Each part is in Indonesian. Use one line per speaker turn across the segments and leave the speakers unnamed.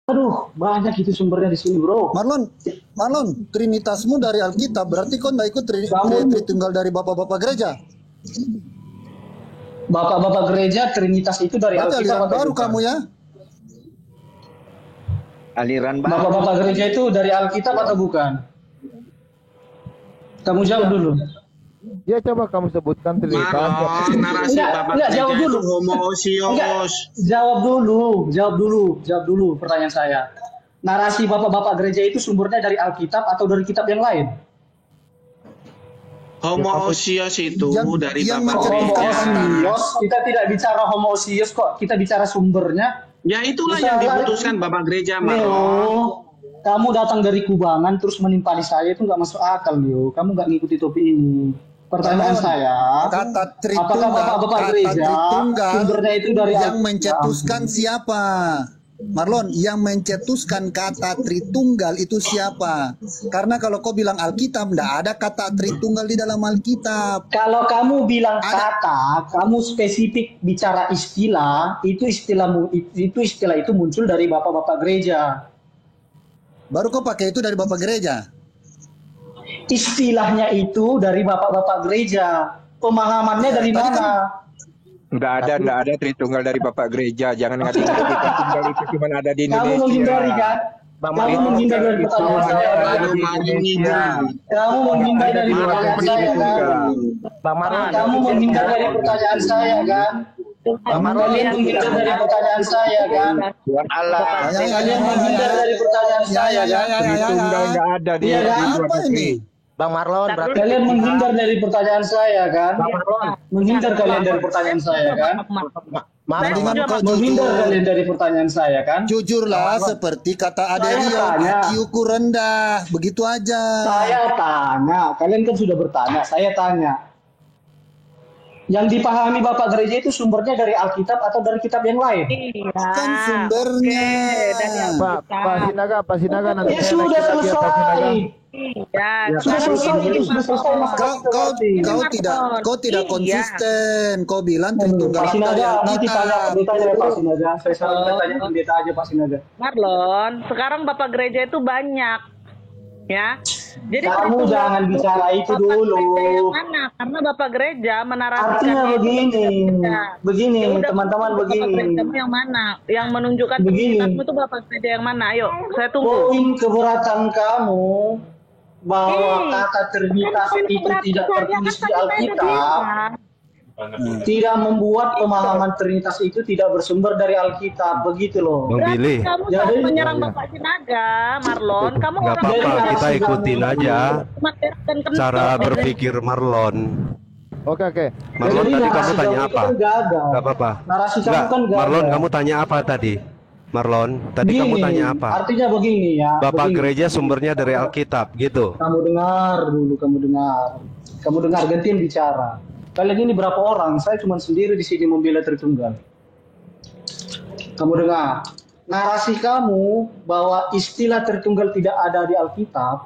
Aduh, banyak itu sumbernya di sini, bro.
Marlon, Trinitasmu dari Alkitab, berarti kau nggak ikut Tritunggal dari bapak-bapak gereja?
Bapak-bapak gereja Trinitas itu dari
Berarti
Alkitab
aliran baru kamu ya?
Aliran baru.
Bapak-bapak gereja itu dari Alkitab atau bukan? Kamu jawab dulu.
Ya coba kamu sebutkan Trinitas.
Narasi bapak
enggak, jawab
gereja
dulu.
itu homoousios.
Jawab dulu pertanyaan saya. Narasi bapak-bapak gereja itu sumbernya dari Alkitab atau dari kitab yang lain?
Homoousios itu dari
yang
bapak gereja.
Homoousios, kita tidak bicara homoousios kok, kita bicara sumbernya.
Ya itulah yang diputuskan bapak gereja, Marlon.
Neo, kamu datang dari Kubangan terus menimpali saya itu nggak masuk akal, Neo. Kamu nggak ngikuti topik ini. Pertanyaan saya,
kata
apakah bapak-bapak gereja sumbernya itu dari
yang mencetuskan siapa? Marlon, yang mencetuskan kata Tritunggal itu siapa? Karena kalau kau bilang Alkitab, enggak ada kata Tritunggal di dalam Alkitab.
Kalau kamu bilang kata, kamu spesifik bicara istilah, istilah itu muncul dari bapak-bapak gereja.
Baru kau pakai itu dari bapak gereja.
Istilahnya itu dari bapak-bapak gereja. Pemahamannya dari mana?
Enggak ada Tritunggal dari Bapak Gereja. Jangan ngatain Tritunggal itu cuma ada di Indonesia.
Kamu menghindari kan? Kamu menghindari dari pertanyaan saya. Kamu menghindari dari pertanyaan saya kan? Kamu menghindari dari pertanyaan saya kan? Kalian menghindar dari pertanyaan saya kan? Kalian menghindar dari pertanyaan saya kan?
Tritunggal enggak ada di
Apa ini?
Bang Marlon, berarti
Kalian menghindar dari pertanyaan saya kan? Menghindar kalian dari pertanyaan saya kan?
Mendingan kau
Menghindar
jujur.
kalian dari pertanyaan saya kan?
Jujurlah seperti kata Adelio,
tanya.
IQ-ku rendah, begitu aja.
Saya tanya, kalian kan sudah bertanya, saya tanya. Yang dipahami Bapak Gereja itu sumbernya dari Alkitab atau dari kitab yang lain?
Iya.
Kan sumbernya.
Pak Sinaga nanti
Ya
saya
sudah
naik lagi ya, Pak Sinaga.
selesai.
Iya.
Sudah selesai, itu sudah selesai.
Kau tidak konsisten. Kau bilang Tritunggal
Pak
itu dari
Sinaga, nanti tanya
Alkitab.
pendeta ya Pak Sinaga. Saya sarankan tanya pendeta aja Pak Sinaga.
Marlon, sekarang Bapak Gereja itu banyak. Ya. Jadi
Kamu
Tritunggal
jangan bicara itu
Bapak
dulu.
Gereja yang mana? Karena Bapak Gereja menarasikan
Artinya begini,
Ya udah,
teman-teman
Bapak
begini.
Gerejamu yang mana? Yang menunjukkan
Begini.
Trinitasmu itu Bapak Gereja yang mana? Ayo, saya tunggu.
Poin keberatan kamu bahwa kata Trinitas
Kan
itu
berarti
tidak
saya
tertulis
kan
di
tadi saya udah
Alkitab,
bilang.
tidak membuat pemahaman Trinitas itu tidak bersumber dari Alkitab, begitu loh.
Bang Billy,
Kamu
Jadi-
selalu menyerang Bapak Sinaga, Marlon. Kamu
nggak
orang
apa-apa,
Jadi,
kita
narasi
ikutin
kamu
aja
dan
cara berpikir Marlon.
Oke.
Marlon,
Jadi
tadi
narasi
kamu tanya
itu
apa?
kan gagal.
Gak apa-apa.
Narasi kamu
Nggak,
kan gagal.
Marlon, kamu tanya apa tadi? Marlon, tadi kamu
Begini,
tanya apa?
Artinya begini ya.
Bapak
begini.
gereja sumbernya dari Alkitab, gitu.
Kamu dengar dulu, kamu dengar gantian bicara. Kalian ini berapa orang? Saya cuma sendiri di sini membela Tritunggal. Kamu dengar. Narasi kamu bahwa istilah Tritunggal tidak ada di Alkitab,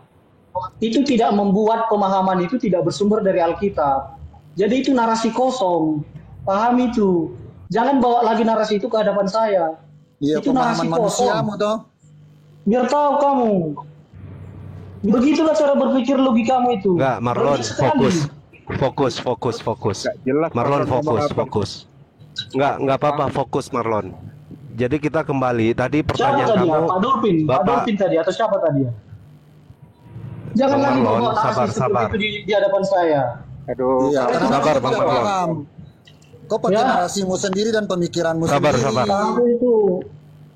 itu tidak membuat pemahaman itu tidak bersumber dari Alkitab. Jadi itu narasi kosong. Paham itu. Jangan bawa lagi narasi itu ke hadapan saya.
Iya,
Itu narasi
pemahaman manusiamu toh.
Biar tahu kamu. Begitulah cara berpikir logikamu itu.
Enggak, Marlon,
Berbeda sekali.
fokus.
Jelas
Marlon,
Marlon ngomong apa.
fokus. Enggak apa-apa, fokus Marlon. Jadi kita kembali, tadi
Siapa
pertanyaan
tadi ya?
kamu,
Pak Dolphin. Pak
Bapak
Dolphin tadi atau siapa tadi ya? Jangan
Bang
lagi
Marlon,
bawa narasi seperti
sabar.
itu di hadapan saya.
Aduh.
Iya, karena
Sabar,
kau
Bang
tidak
Marlon.
paham. Kau pakai
Ya.
narasimu sendiri dan pemikiranmu
Sabar.
sendiri.
Kamu itu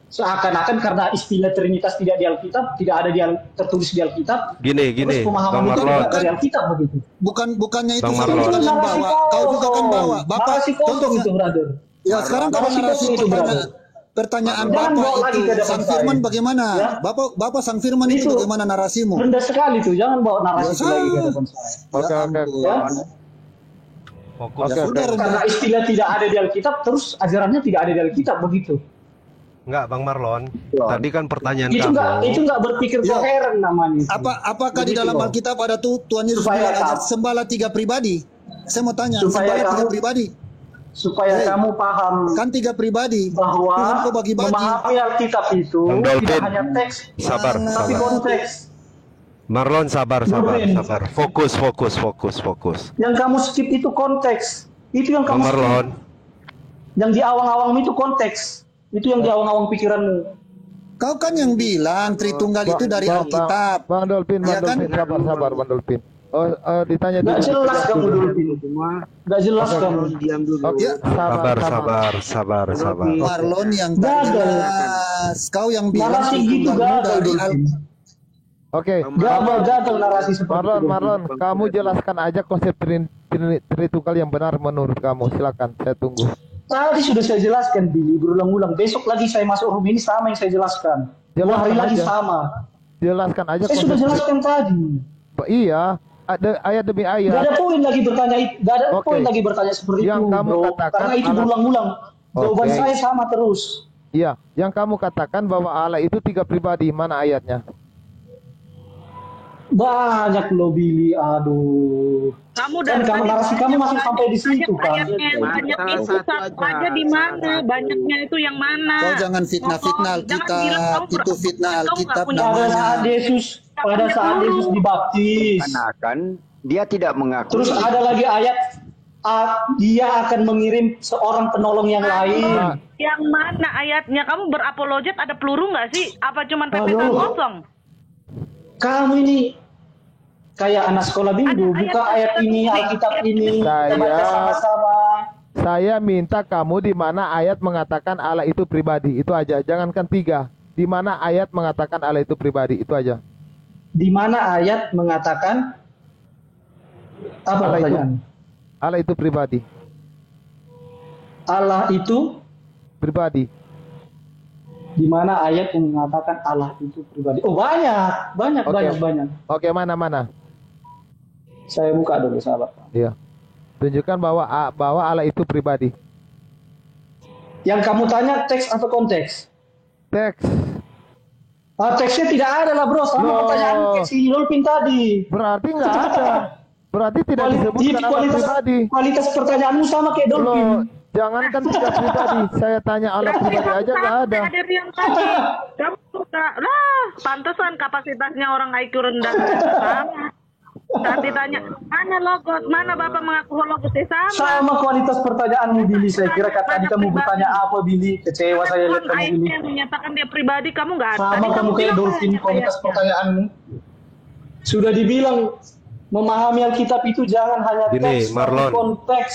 seakan-akan karena istilah Trinitas tidak di Alkitab, tidak ada tertulis di Alkitab.
Gini,
Terus pemahaman
Bang
itu
Marlon.
tidak dari Alkitab begitu.
Bukannya itu
Bang
selalu
Marlon.
kalian
Narasi
bawa. Kau juga kan bawa. Bapak,
narasi kosong
contohnya.
itu, brother.
Ya sekarang kalau
Narasi
narasi
kosong itu,
pertanyaan
Jangan bawa
Bapak
lagi
itu
ke hadapan
Sang
saya.
Firman bagaimana?
Ya.
Bapak Sang Firman itu
Itu.
bagaimana narasimu?
Rendah sekali tuh, jangan bawa narasi itu
Ya,
lagi ke hadapan saya.
Oke.
Ya.
Fokus.
Ya sudah,
Karena istilah tidak ada di Alkitab, terus ajarannya tidak ada di Alkitab begitu.
Enggak, Bang Marlon. Tadi kan pertanyaan
Itu
kamu.
nggak berpikir
Ya.
koheren namanya. itu.
Apakah di
Begitu
dalam
loh.
Alkitab ada tuh Tuhan Yesus
Supaya
bilang
tahu.
sembahlah 3 pribadi? Saya mau tanya,
Supaya
sembahlah 3
kamu-
pribadi.
supaya kamu paham
Kan 3 pribadi.
bahwa
Tuhan kok bagi-bagi.
memahami Alkitab itu
Bang
tidak
Dolphin.
hanya teks,
Sabar,
tapi
sabar.
konteks.
Marlon sabar.
Dolphin.
Fokus.
Yang kamu skip itu konteks. Itu yang
Bang
kamu skip.
Marlon,
Yang di awang-awang itu konteks. Itu yang di awang-awang pikiranmu.
Kau kan yang bilang Tritunggal itu dari Alkitab.
Bang Dolphin,
Iya kan?
sabar Bang Dolphin. Ditanya
Gak
dulu.
jelas kamu Dolphin. Gak jelas kamu.
Diam dulu.
Ya,
sabar.
Marlon yang tak
Gagal.
jelas. Kau yang bilang
Narasi gitu
Tritunggal
gagal
dari
Dolphin.
Oke.
Gagal narasi seperti itu.
Marlon, kamu jelaskan aja konsep Tritunggal yang benar menurut kamu. Silakan, saya tunggu.
Tadi sudah saya jelaskan, Billy, berulang-ulang. Besok lagi saya masuk room ini sama yang saya jelaskan. 2 hari
Jelaskan
lagi
aja.
sama.
Jelaskan aja
Saya sudah jelaskan tadi.
Iya, ada ayat demi
Gak
ayat.
ada poin lagi bertanya, gak ada
Oke.
poin lagi bertanya seperti
Yang
itu,
kamu
bro.
katakan
Karena itu
alat-
berulang-ulang. Jawaban
Oke.
saya sama terus.
Iya, yang kamu katakan bahwa Allah itu 3 pribadi. Mana ayatnya?
Banyak loh, Billy. Aduh.
Kamu
Dan kamu narasi kamu masih sampai di situ kan?
Ayatnya yang banyak itu satu aja di mana? Banyaknya itu yang mana?
Kau jangan fitnah-fitnah
Ngomong, jangan bilang
Alkitab.
kamu
Itu fitnah
kamu nggak
Alkitab
punya
Pada
namanya.
saat Yesus dibaptis.
Akan dia tidak mengaku.
Terus ada lagi ayat dia akan mengirim seorang penolong yang lain.
Yang mana ayatnya? Kamu berapologet ada peluru nggak sih? Apa cuman PPK
Aduh.
kosong?
Kamu ini kayak anak sekolah minggu,
Ada
buka ayat ini, Alkitab ini, kita
Saya-
baca sama-sama.
Saya minta kamu di mana ayat mengatakan Allah itu pribadi. Itu aja. Jangankan 3. Di mana ayat mengatakan Allah itu pribadi. Itu aja.
Di mana ayat mengatakan apa
Allah itu,
pertanyaan?
Allah itu pribadi.
Allah itu
Pribadi.
di mana ayat yang mengatakan Allah itu pribadi? Oh, banyak.
Oke. Oke, mana?
Saya buka dulu, sahabat.
Iya. Tunjukkan bahwa Allah itu pribadi.
Yang kamu tanya teks atau konteks?
Teks.
Teksnya tidak ada lah, bro. Sama
Loh.
pertanyaan kayak si Dolphin tadi.
Berarti nggak ada. Berarti tidak disebutkan Allah pribadi.
Kualitas pertanyaanmu sama kayak Dolphin.
Loh, jangankan 3 pribadi. Saya tanya Allah pribadi aja nggak ada.
Ada yang tadi. Kamu suka lah. Pantesan kapasitasnya orang IQ rendah. Sama. Saat ditanya, mana logos, mana Bapak mengaku logos, sama.
Sama kualitas pertanyaanmu, Billy. Saya kira tadi kamu bertanya apa, Billy? Kecewa saya lihat kamu,
Orang
Billy.
yang menyatakan dia pribadi, kamu nggak ada.
Sama
Tadi
kamu kayak
bilang
Dolphin,
banyak
kualitas
ayatnya.
pertanyaanmu. Sudah dibilang, memahami Alkitab itu jangan hanya
Gini,
teks, tapi
Marlon.
konteks.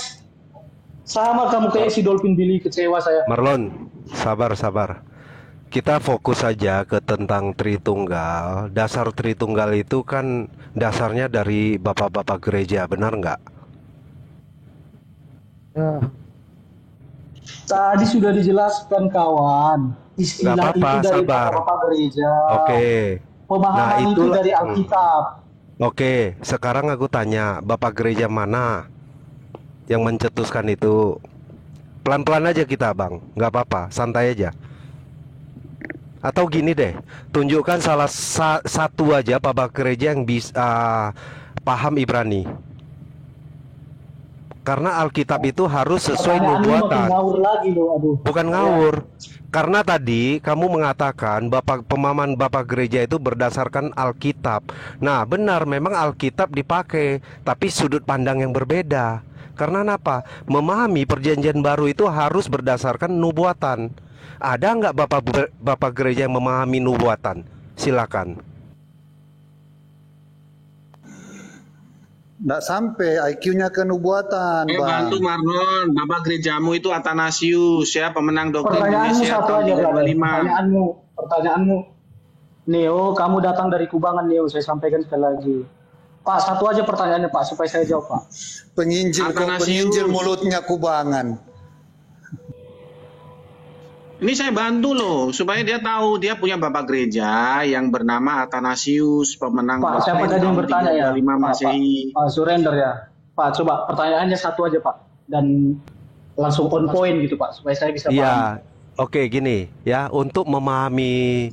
Sama kamu kayak si Dolphin, Billy. Kecewa saya.
Marlon, sabar. Kita fokus saja ke tentang Tritunggal. Dasar Tritunggal itu kan dasarnya dari bapak-bapak gereja, benar nggak?
Ya.
Tadi sudah dijelaskan, kawan. Istilah
Nggak apa-apa,
itu dari
sabar.
bapak gereja.
Oke.
Pemahaman
Nah,
itu
itulah-
dari Alkitab.
Oke, sekarang aku tanya, bapak gereja mana yang mencetuskan itu? Pelan-pelan aja kita, Bang. Nggak apa-apa, santai aja. Atau gini deh, tunjukkan salah satu aja bapak gereja yang bisa paham Ibrani. Karena Alkitab itu harus sesuai
Pertanyaanmu makin
nubuatan.
ngawur lagi loh, aduh.
Bukan ngawur. Karena tadi kamu mengatakan pemahaman bapak gereja itu berdasarkan Alkitab. Nah, benar, memang Alkitab dipakai, tapi sudut pandang yang berbeda. Karena apa? Memahami perjanjian baru itu harus berdasarkan nubuatan. Ada nggak bapak gereja yang memahami nubuatan? Silakan.
Nggak sampai IQ-nya ke nubuatan, Bang.
Bantu Marlon, Bapak gerejamu itu Athanasius ya, pemenang doktrin
Pertanyaanmu
Indonesia
satu
tahun
aja, brother.
325.
Pertanyaanmu. Neo, kamu datang dari Kubangan, Neo. Saya sampaikan sekali lagi. Pak, satu aja pertanyaannya, Pak, supaya saya jawab, Pak.
Penginjil
Athanasius.
mulutnya Kubangan.
Ini saya bantu loh, supaya dia tahu dia punya bapak gereja yang bernama Athanasius, pemenang
Pak, siapa
doktrin
tadi yang
tahun
bertanya ya?
325 Masehi.
Pak, surrender ya. Pak, coba pertanyaannya satu aja, Pak. Dan langsung on point gitu, Pak, supaya saya bisa paham.
Iya, oke gini ya, untuk memahami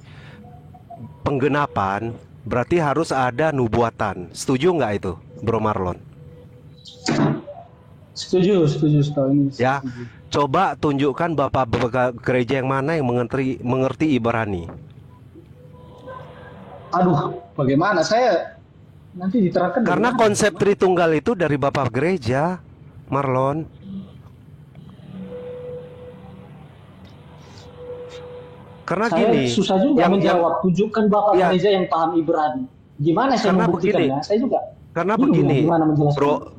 penggenapan berarti harus ada nubuatan. Setuju nggak itu, Bro Marlon?
Setuju, setuju sekali ini.
Ya,
Setuju.
coba tunjukkan bapak gereja yang mana yang mengerti Ibrani.
Aduh, bagaimana saya nanti diterangkan
Karena
bagaimana?
konsep Tritunggal itu dari bapak gereja, Marlon. Karena
Saya
gini,
susah juga
yang
menjawab. Tunjukkan bapak
ya,
gereja yang paham Ibrani. Gimana saya
karena begini,
membuktikannya? Saya juga
karena
bingung ya
begini,
gimana menjelaskan.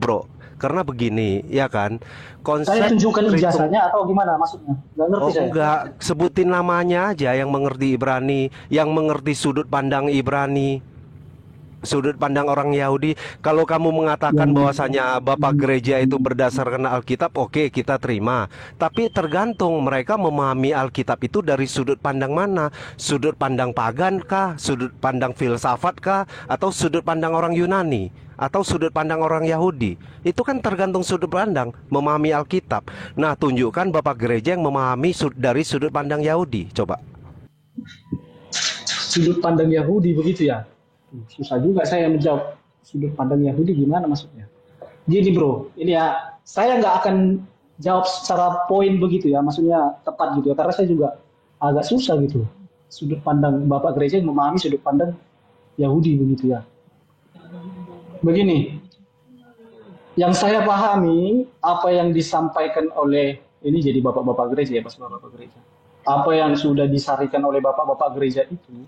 bro. Karena begini, ya kan,
Saya
konsep
tunjukkan
Tritung,
ijazahnya atau gimana maksudnya? Nggak ngerti
oh
saya.
enggak, sebutin namanya aja yang mengerti Ibrani, yang mengerti sudut pandang Ibrani, sudut pandang orang Yahudi. Kalau kamu mengatakan
Yang
bahwasanya bapak gereja itu berdasarkan Alkitab, oke, kita terima. Tapi tergantung mereka memahami Alkitab itu dari sudut pandang mana? Sudut pandang pagan kah? Sudut pandang filsafat kah? Atau sudut pandang orang Yunani? Atau sudut pandang orang Yahudi? Itu kan tergantung sudut pandang memahami Alkitab. Nah, tunjukkan bapak gereja yang memahami dari sudut pandang Yahudi. Coba.
sudut pandang Yahudi begitu ya? Susah juga saya menjawab sudut pandang Yahudi gimana maksudnya. Gini bro, ini ya saya nggak akan jawab secara poin begitu ya, maksudnya tepat gitu ya, karena saya juga agak susah gitu. Sudut pandang bapak gereja yang memahami sudut pandang Yahudi begitu ya. Begini, yang saya pahami apa yang disampaikan oleh ini jadi bapak-bapak gereja ya, pas bapak-bapak gereja. Apa yang sudah disarikan oleh bapak-bapak gereja itu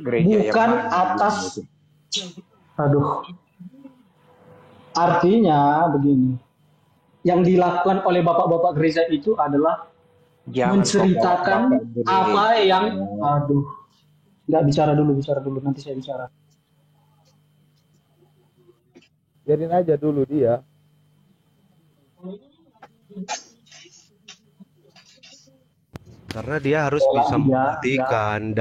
Gereja yang
bukan
mana
atas,
itu?
aduh, artinya begini, yang dilakukan oleh bapak-bapak gereja itu adalah
Jangan
menceritakan
bapak gereja.
apa yang, aduh, nggak bicara dulu, nanti saya bicara.
Biarin aja dulu dia.
Karena dia harus bisa
Ya,
membuktikan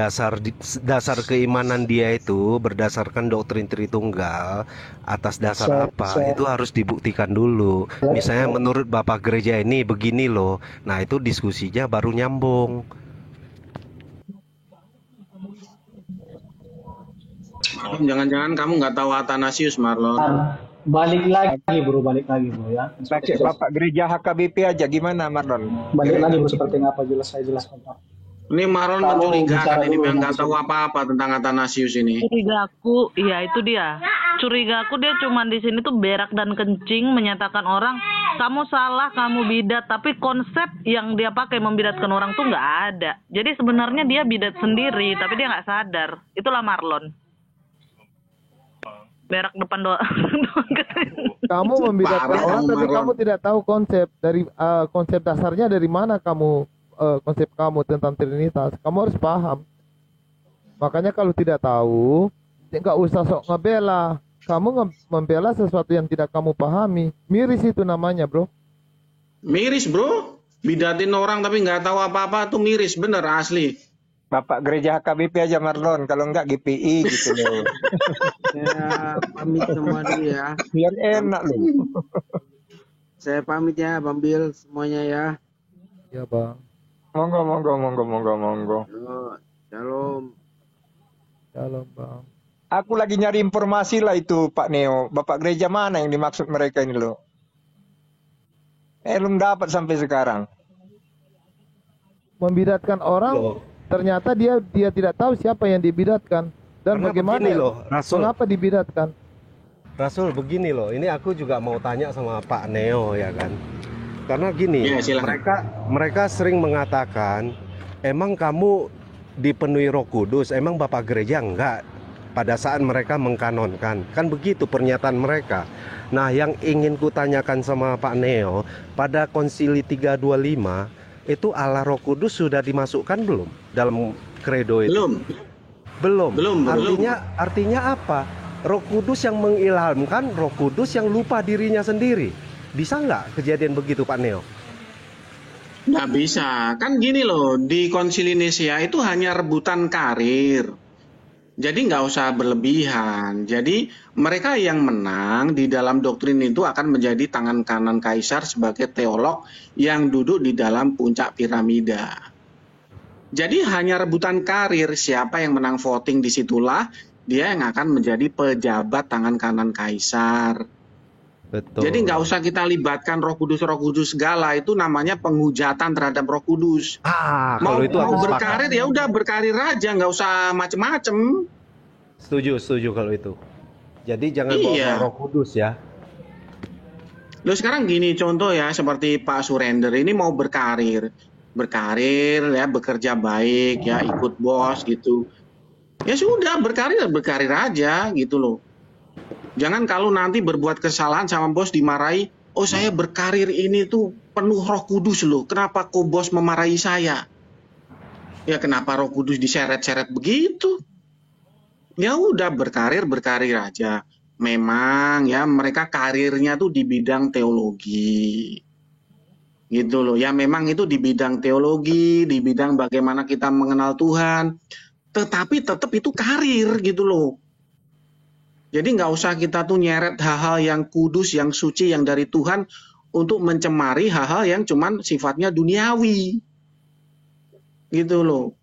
dasar keimanan dia itu berdasarkan doktrin Tritunggal atas dasar apa, itu harus dibuktikan dulu. Misalnya menurut bapak gereja ini begini loh. Nah, itu diskusinya baru nyambung.
Jangan-jangan kamu nggak tahu Athanasius, Marlon.
balik lagi bro ya.
Pakai bapak gereja HKBP aja gimana Marlon?
Balik lagi bro, seperti yang apa saya jelaskan Pak.
Ini Marlon
Kamu
mencurigakan
bicara
ini
dulu,
memang nggak
nanti
tahu apa-apa tentang Athanasius ini.
Curigaku, iya itu dia. Curigaku dia cuma di sini tuh berak dan kencing menyatakan orang kamu salah, kamu bidat, tapi konsep yang dia pakai membidatkan orang tuh nggak ada. Jadi sebenarnya dia bidat sendiri, tapi dia nggak sadar. Itulah Marlon. Berak depan doa.
Kamu membedakan
Parah
orang
kamu,
tapi
Marlon.
kamu tidak tahu konsep dasarnya dari mana konsep kamu tentang Trinitas. Kamu harus paham. Makanya kalau tidak tahu, nggak usah sok ngebela. Kamu membela sesuatu yang tidak kamu pahami. Miris itu namanya, bro.
Miris bro, bidatin orang tapi nggak tahu apa-apa tuh miris, bener asli.
Bapak gereja HKBP aja Marlon, kalau enggak GPI gitu loh.
Saya pamit semua dulu ya.
Biar enak loh.
Saya pamit ya, Bang Bil semuanya ya.
Ya, Bang.
Monggo.
Yo, shalom.
Shalom, Bang.
Aku lagi nyari informasi lah itu Pak Neo. Bapak gereja mana yang dimaksud mereka ini loh? Belum dapat sampai sekarang.
Membidatkan orang, ternyata dia tidak tahu siapa yang dibidatkan dan
Karena
bagaimana
begini loh, Rasul.
mengapa dibidatkan.
Rasul, begini loh, ini aku juga mau tanya sama Pak Neo ya kan. Karena gini,
Ya, silakan.
mereka sering mengatakan, emang kamu dipenuhi Roh Kudus, emang Bapak gereja enggak pada saat mereka mengkanonkan. Kan begitu pernyataan mereka. Nah, yang ingin kutanyakan sama Pak Neo, pada Konsili 325 itu Allah Roh Kudus sudah dimasukkan belum dalam kredo itu? Belum. Artinya apa? Roh Kudus yang mengilhamkan, Roh Kudus yang lupa dirinya sendiri. Bisa nggak kejadian begitu, Pak Neo?
Nggak bisa, kan gini loh, di Konsili Nicea itu hanya rebutan karir. Jadi nggak usah berlebihan. Jadi mereka yang menang di dalam doktrin itu akan menjadi tangan kanan kaisar sebagai teolog yang duduk di dalam puncak piramida. Jadi hanya rebutan karir, siapa yang menang voting disitulah dia yang akan menjadi pejabat tangan kanan kaisar.
Betul.
Jadi nggak usah kita libatkan Roh Kudus segala, itu namanya penghujatan terhadap Roh Kudus.
Kalau itu
Mau
aku sepakat.
berkarir ya udah berkarir aja, nggak usah macem-macem.
Setuju kalau itu. Jadi jangan
Iya.
bawa Roh Kudus ya.
Lo sekarang gini contoh ya, seperti Pak Surender ini mau berkarir ya, bekerja baik ya, ikut bos gitu. Ya sudah berkarir aja gitu loh. Jangan kalau nanti berbuat kesalahan sama bos dimarahi, oh saya berkarir ini tuh penuh Roh Kudus loh, kenapa kok bos memarahi saya? Ya kenapa Roh Kudus diseret-seret begitu? Ya udah berkarir aja. Memang ya mereka karirnya tuh di bidang teologi. Gitu loh. Ya memang itu di bidang teologi, di bidang bagaimana kita mengenal Tuhan. Tetapi tetap itu karir gitu loh. Jadi nggak usah kita tuh nyeret hal-hal yang kudus, yang suci, yang dari Tuhan untuk mencemari hal-hal yang cuman sifatnya duniawi. Gitu loh.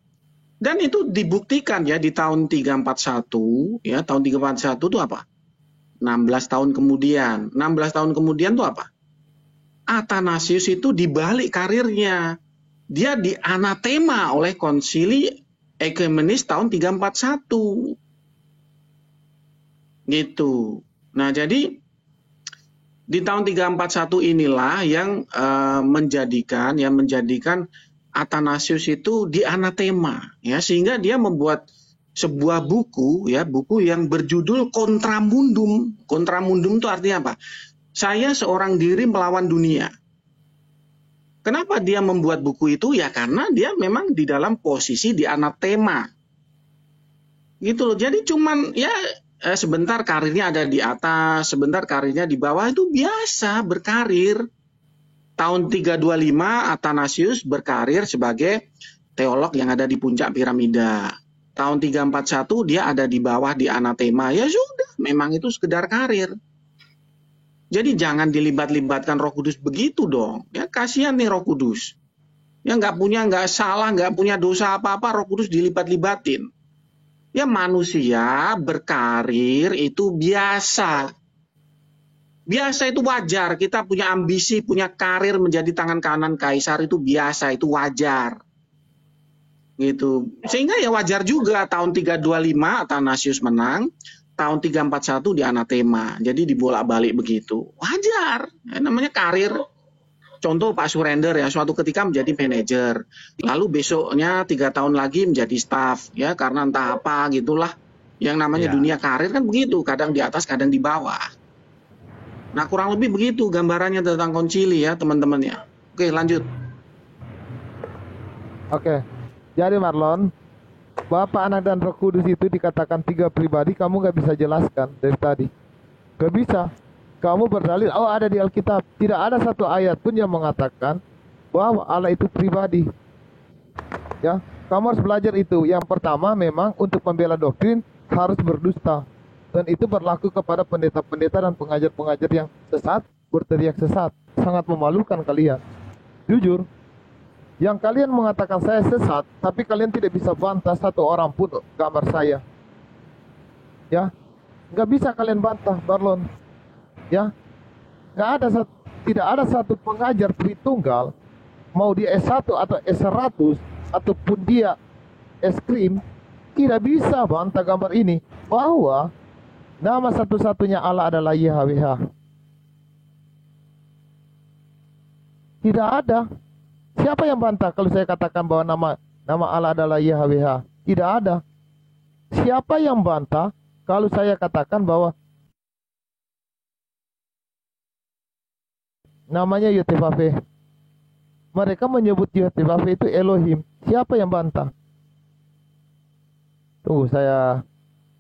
Dan itu dibuktikan ya di tahun 341, ya tahun 341 itu apa? 16 tahun kemudian. 16 tahun kemudian itu apa? Athanasius itu dibalik karirnya. Dia dianatema oleh konsili ekumenis tahun 341. Gitu. Nah, jadi di tahun 341 inilah yang menjadikan Athanasius itu dianatema ya, sehingga dia membuat sebuah buku ya, buku yang berjudul Contramundum. Contramundum itu artinya apa? Saya seorang diri melawan dunia. Kenapa dia membuat buku itu? Ya karena dia memang di dalam posisi dianatema. Gitu loh. Jadi cuman ya sebentar karirnya ada di atas, sebentar karirnya di bawah, itu biasa berkarir. Tahun 325 Athanasius berkarir sebagai teolog yang ada di puncak piramida. Tahun 341 dia ada di bawah di anatema. Ya sudah, memang itu sekedar karir. Jadi jangan dilibat-libatkan Roh Kudus begitu dong. Ya kasihan nih Roh Kudus. Ya nggak salah, nggak punya dosa apa-apa, Roh Kudus dilibat-libatin. Ya manusia berkarir itu biasa. Biasa itu wajar, kita punya ambisi, punya karir menjadi tangan kanan kaisar itu biasa, itu wajar. Gitu. Sehingga ya wajar juga tahun 325 Athanasius menang, tahun 341 di anatema. Jadi dibolak-balik begitu. Wajar, ya, namanya karir. Contoh Pak Surender ya, suatu ketika menjadi manajer. Lalu besoknya 3 tahun lagi menjadi staff ya, karena entah apa gitulah. Yang namanya dunia karir kan begitu, kadang di atas, kadang di bawah. Nah kurang lebih begitu gambarannya tentang konsili ya teman-teman ya. Oke lanjut.
Oke, jadi Marlon, Bapa, Anak, dan Roh Kudus itu dikatakan 3 pribadi, kamu nggak bisa jelaskan dari tadi. Gak bisa. Kamu berdalil, oh ada di Alkitab. Tidak ada satu ayat pun yang mengatakan bahwa Allah itu pribadi. Ya, kamu harus belajar itu. Yang pertama memang untuk membela doktrin harus berdusta. Dan itu berlaku kepada pendeta-pendeta dan pengajar-pengajar yang sesat, berteriak sesat. Sangat memalukan kalian. Jujur, yang kalian mengatakan saya sesat, tapi kalian tidak bisa bantah satu orang pun gambar saya. Ya, nggak bisa kalian bantah, Marlon. Ya, tidak ada satu pengajar Tritunggal, mau dia S1 atau S100, ataupun dia S-Krim, tidak bisa bantah gambar ini, bahwa nama satu-satunya Allah adalah YHWH. Tidak ada. Siapa yang bantah kalau saya katakan bahwa nama Allah adalah YHWH? Tidak ada. Siapa yang bantah kalau saya katakan bahwa namanya Yotevave? Mereka menyebut Yotevave itu Elohim. Siapa yang bantah? Tunggu, saya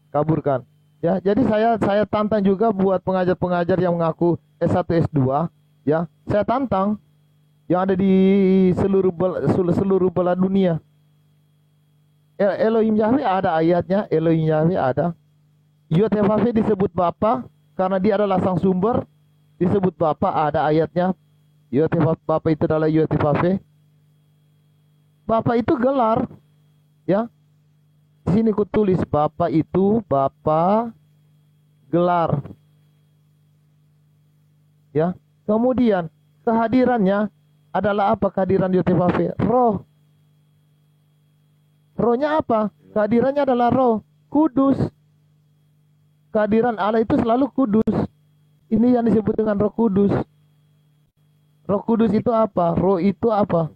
kaburkan. Ya, jadi saya tantang juga buat pengajar-pengajar yang mengaku S1 S2, ya. Saya tantang yang ada di seluruh belahan dunia. Elohim Yahweh ada ayatnya, Elohim Yahweh ada. Yotevave disebut Bapa karena dia adalah sang sumber, disebut Bapa ada ayatnya. Yotevave, Bapa itu adalah Yotevave. Bapa itu gelar, ya. Di sini ku tulis Bapa itu Bapa gelar. Ya. Kemudian kehadirannya adalah apa kehadiran Yotevave? Roh. Rohnya apa? Kehadirannya adalah roh. Kudus. Kehadiran Allah itu selalu kudus. Ini yang disebut dengan Roh Kudus. Roh Kudus itu apa? Roh itu apa?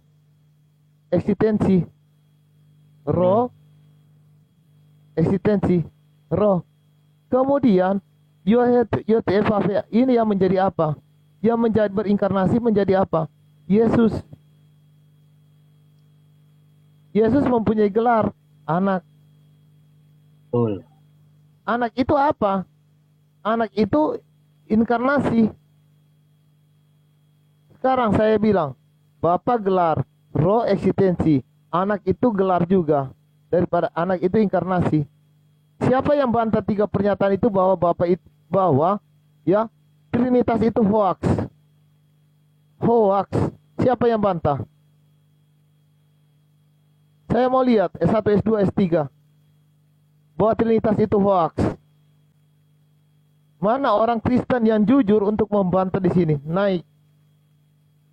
Eksistensi. Roh. Eksistensi. Roh. Kemudian Yotevave ini yang menjadi apa? Yang menjadi berinkarnasi menjadi apa? Yesus. Yesus mempunyai gelar anak.
Betul.
Anak itu apa? Anak itu inkarnasi. Sekarang saya bilang, Bapa gelar, roh eksistensi, anak itu gelar juga. Daripada anak itu inkarnasi. Siapa yang bantah 3 pernyataan itu bahwa Bapa itu bahwa ya Trinitas itu hoax? Hoax. Siapa yang bantah? Saya mau lihat S1, S2, S3 bahwa Trinitas itu hoax. Mana orang Kristen yang jujur untuk membantah di sini? Naik.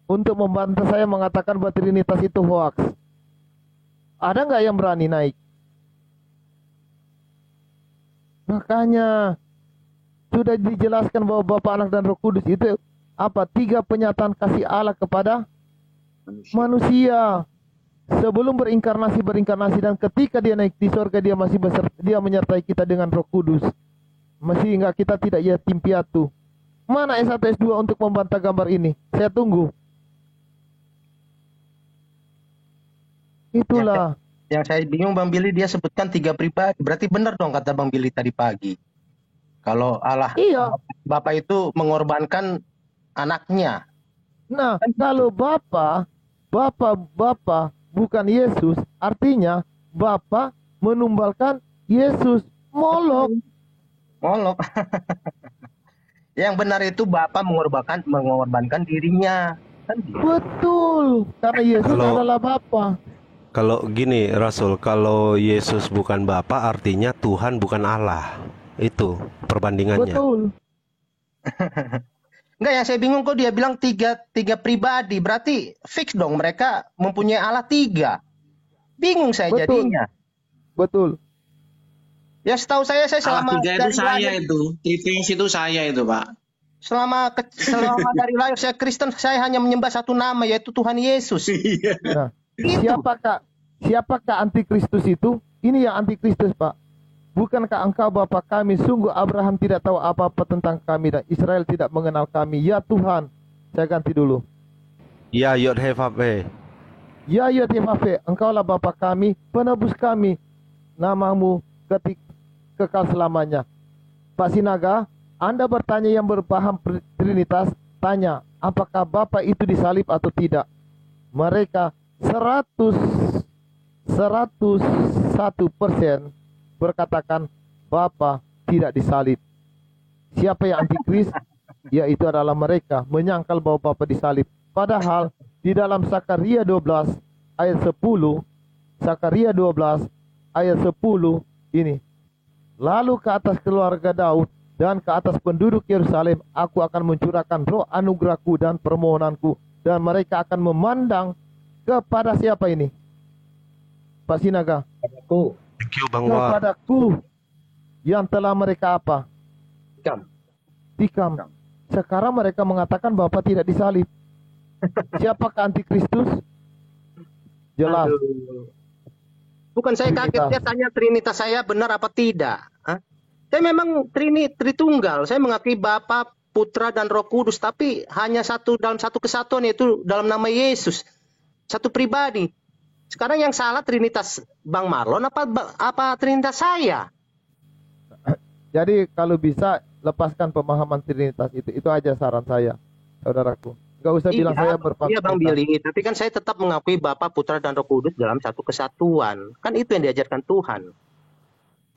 Untuk membantah saya mengatakan bahwa Trinitas itu hoax. Ada nggak yang berani naik? Makanya sudah dijelaskan bahwa Bapa, Anak, dan Roh Kudus itu apa? 3 penyataan kasih Allah kepada manusia. Sebelum berinkarnasi dan ketika dia naik di surga dia masih dia menyertai kita dengan Roh Kudus. Sehingga kita tidak yatim piatu. Mana S1 S2 untuk membantah gambar ini? Saya tunggu. Itulah.
Yang saya bingung Bang Billy, dia sebutkan 3 pribadi. Berarti benar dong kata Bang Billy tadi pagi. Kalau Allah
Iya.
Bapa itu mengorbankan anaknya.
Nah, kalau Bapa bukan Yesus, artinya Bapa menumbalkan Yesus. Molok.
Yang benar itu Bapa mengorbankan dirinya. Kan gitu.
Betul. Karena Yesus adalah Bapa.
Kalau gini Rasul, kalau Yesus bukan Bapa artinya Tuhan bukan Allah. Itu perbandingannya.
Betul.
Enggak, yang saya bingung kok dia bilang tiga pribadi. Berarti fix dong mereka mempunyai Allah 3. Bingung saya jadinya.
Betul.
Ya setahu saya selama
Allah 3 itu saya itu. Tritheus itu saya itu, Pak.
Selama dari lahir saya Kristen, saya hanya menyembah satu nama, yaitu Tuhan Yesus.
Nah, siapakah antikristus itu? Ini yang antikristus, Pak. Bukankah engkau Bapa kami? Sungguh Abraham tidak tahu apa-apa tentang kami dan Israel tidak mengenal kami. Ya Tuhan. Saya ganti dulu.
Ya Yod-Heh-Vav-He.
Ya Yod-Heh-Vav-He, engkaulah Bapa kami, penebus kami. Namamu kekal selamanya. Pak Sinaga, Anda bertanya yang berpaham Trinitas, tanya, apakah Bapa itu disalib atau tidak? Mereka 101% berkatakan Bapa tidak disalib. Siapa yang antikris? Yaitu adalah mereka menyangkal bahwa Bapa disalib. Padahal di dalam Sakaria 12 ayat 10, Sakaria 12 ayat 10 ini. Lalu ke atas keluarga Daud dan ke atas penduduk Yerusalem aku akan mencurahkan roh anugerahku dan permohonanku, dan mereka akan memandang kepada siapa ini? Pak Sinaga.
Thank you Bang Wah.
Kepadaku yang telah mereka apa? Tikam. Sekarang mereka mengatakan Bapa tidak disalib. Siapakah antikristus? Jelas.
Bukan saya kaget, dia tanya Trinitas saya benar apa tidak. Hah? Saya memang Tritunggal. Saya mengakui Bapa, Putra, dan Roh Kudus. Tapi hanya dalam satu kesatuan, yaitu dalam nama Yesus. Satu pribadi. Sekarang yang salah Trinitas Bang Marlon apa Trinitas saya?
Jadi kalau bisa lepaskan pemahaman Trinitas itu aja saran saya, saudaraku. Gak usah bilang saya berpaham.
Iya Bang Billy, tapi kan saya tetap mengakui Bapa, Putra, dan Roh Kudus dalam satu kesatuan. Kan itu yang diajarkan Tuhan.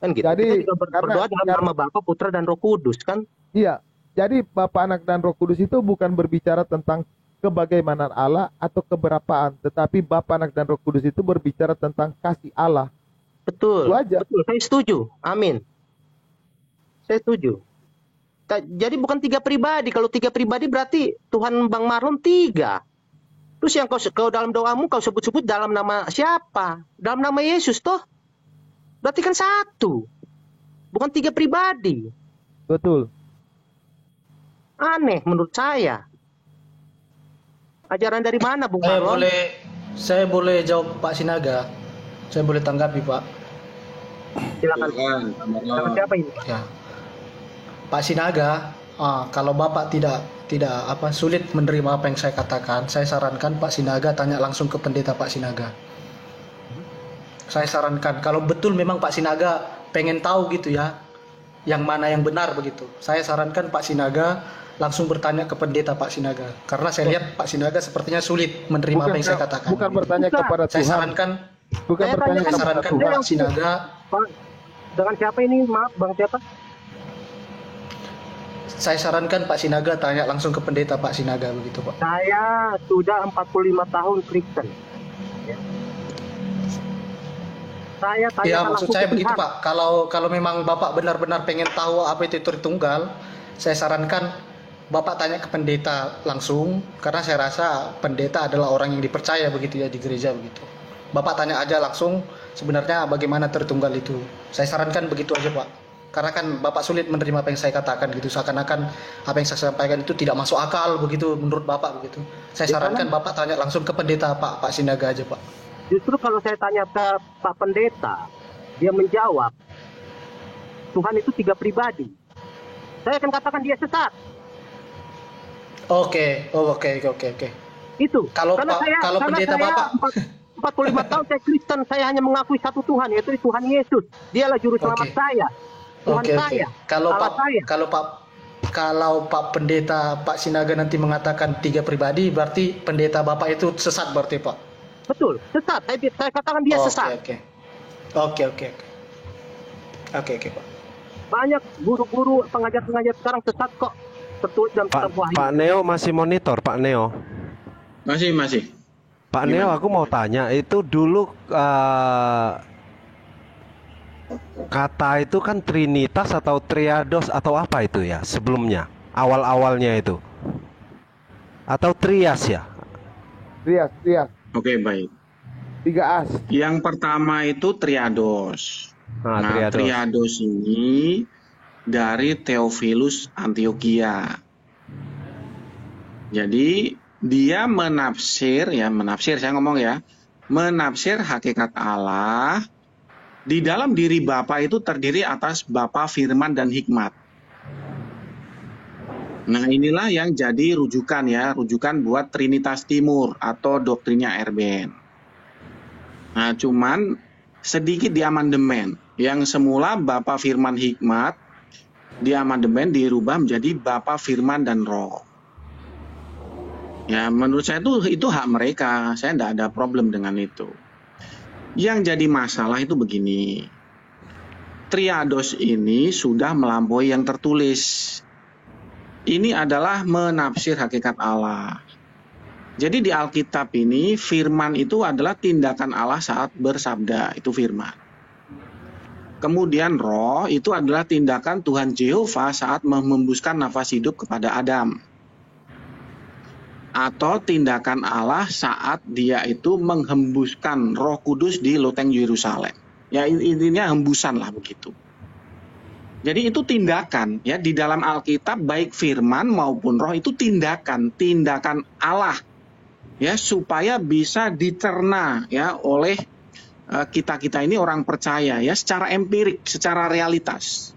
Kan gitu.
Jadi,
kita juga berdoa dalam nama Bapa, Putra, dan Roh Kudus kan?
Iya. Jadi Bapa, Anak, dan Roh Kudus itu bukan berbicara tentang kebagaimanaan Allah atau keberapaan, tetapi Bapa, Anak, dan Roh Kudus itu berbicara tentang kasih Allah.
Betul.
Itu aja.
Betul. Saya setuju. Amin. Saya setuju. Jadi bukan 3 pribadi. Kalau 3 pribadi berarti Tuhan Bang Marlon 3. Terus yang kau dalam doamu kau sebut-sebut dalam nama siapa? Dalam nama Yesus toh? Berarti kan 1. Bukan 3 pribadi.
Betul.
Aneh menurut saya. Ajaran dari mana Bung Marlon?
Saya boleh jawab Pak Sinaga. Saya boleh tanggapi Pak.
Silakan. Silakan siapa ini?
Ya. Pak Sinaga, kalau Bapak tidak sulit menerima apa yang saya katakan, saya sarankan Pak Sinaga tanya langsung ke pendeta Pak Sinaga. Saya sarankan kalau betul memang Pak Sinaga pengen tahu gitu ya, yang mana yang benar begitu. Saya sarankan Pak Sinaga langsung bertanya ke pendeta Pak Sinaga, karena saya lihat Pak Sinaga sepertinya sulit menerima apa yang saya katakan.
Bukan bertanya kepada Tuhan.
Saya sarankan
kepada
Pak Sinaga.
Pak, dengan siapa ini? Maaf, Bang siapa?
Saya sarankan Pak Sinaga tanya langsung ke pendeta Pak Sinaga begitu Pak.
Saya sudah 45 tahun Kristen. Ya. Saya tanya
Ya maksud saya begitu
Tuhan.
Pak. Kalau memang Bapak benar-benar pengen tahu apa itu Tritunggal, saya sarankan Bapak tanya ke pendeta langsung, karena saya rasa pendeta adalah orang yang dipercaya begitu ya di gereja begitu. Bapak tanya aja langsung sebenarnya bagaimana Tritunggal itu. Saya sarankan begitu aja Pak. Karena kan Bapak sulit menerima apa yang saya katakan gitu, seakan-akan apa yang saya sampaikan itu tidak masuk akal begitu menurut Bapak begitu. Saya sarankan Bapak tanya langsung ke pendeta Pak Sinaga aja Pak.
Justru kalau saya tanya ke Pak Pendeta, dia menjawab Tuhan itu 3 pribadi. Saya akan katakan dia sesat.
Oke.
Itu.
Kalau
Karena
pendeta
saya
Bapak
45 tahun saya Kristen, saya hanya mengakui satu Tuhan, yaitu Tuhan Yesus. Dialah juru selamat saya. Tuhan saya.
Kalau Pak Pendeta Pak Sinaga nanti mengatakan 3 pribadi, berarti pendeta Bapak itu sesat berarti Pak.
Betul, sesat. Saya katakan dia sesat.
Oke Pak.
Banyak guru-guru pengajar-pengajar sekarang sesat kok. Tertulis dalam kitab Wahyu.
Pak Neo masih monitor, Pak Neo.
Masih.
Pak Neo, aku mau tanya, itu dulu kata itu kan Trinitas atau Triados atau apa itu ya sebelumnya, awal-awalnya itu? Atau Trias ya?
Trias.
Oke, baik.
3 as.
Yang pertama itu Triados. Nah, Triados ini dari Theophilus Antiochia. Jadi dia menafsir hakikat Allah di dalam diri Bapa itu terdiri atas Bapa, Firman, dan Hikmat. Nah, inilah yang jadi rujukan buat Trinitas Timur atau doktrinnya Erben. Nah, cuman sedikit di amandemen. Yang semula Bapa, Firman, Hikmat, di amandemen dirubah menjadi Bapa, Firman, dan Roh. Ya, menurut saya itu hak mereka. Saya tidak ada problem dengan itu. Yang jadi masalah itu begini. Triados ini sudah melampaui yang tertulis. Ini adalah menafsir hakikat Allah. Jadi di Alkitab ini firman itu adalah tindakan Allah saat bersabda, itu firman. Kemudian roh itu adalah tindakan Tuhan Yehova saat menghembuskan nafas hidup kepada Adam. Atau tindakan Allah saat dia itu menghembuskan Roh Kudus di loteng Yerusalem. Ya, intinya hembusan lah begitu. Jadi itu tindakan ya di dalam Alkitab, baik firman maupun roh itu tindakan Allah ya, supaya bisa dicerna ya oleh kita ini orang percaya ya, secara empirik, secara realitas.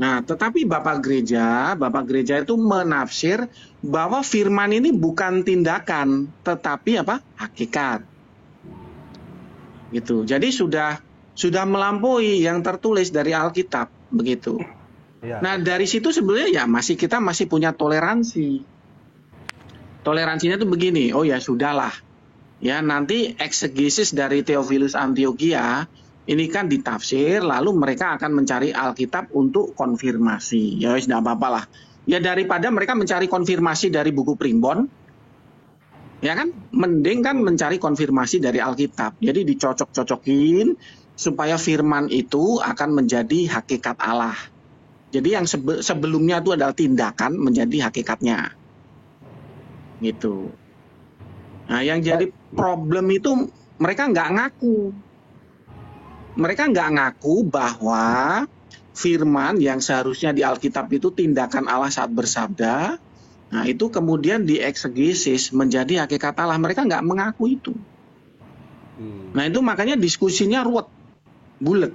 Nah, tetapi Bapak Gereja itu menafsir bahwa firman ini bukan tindakan, tetapi apa? Hakikat. Gitu. Jadi sudah melampaui yang tertulis dari Alkitab, begitu. Ya. Nah, dari situ sebenarnya ya kita masih punya toleransi. Toleransinya itu begini, oh ya sudahlah. Ya, nanti eksegesis dari Theophilus Antiochia ini kan ditafsir, lalu mereka akan mencari Alkitab untuk konfirmasi. Ya wis enggak apa-apa lah. Ya daripada mereka mencari konfirmasi dari buku primbon, ya kan, mending kan mencari konfirmasi dari Alkitab. Jadi dicocok-cocokin supaya firman itu akan menjadi hakikat Allah. Jadi yang sebelumnya itu adalah tindakan menjadi hakikatnya. Gitu. Nah, yang jadi problem itu mereka nggak ngaku. Mereka nggak ngaku bahwa firman yang seharusnya di Alkitab itu tindakan Allah saat bersabda, nah itu kemudian dieksegesis menjadi hakikat Allah. Mereka nggak mengaku itu. Nah itu makanya diskusinya ruwet, bulet.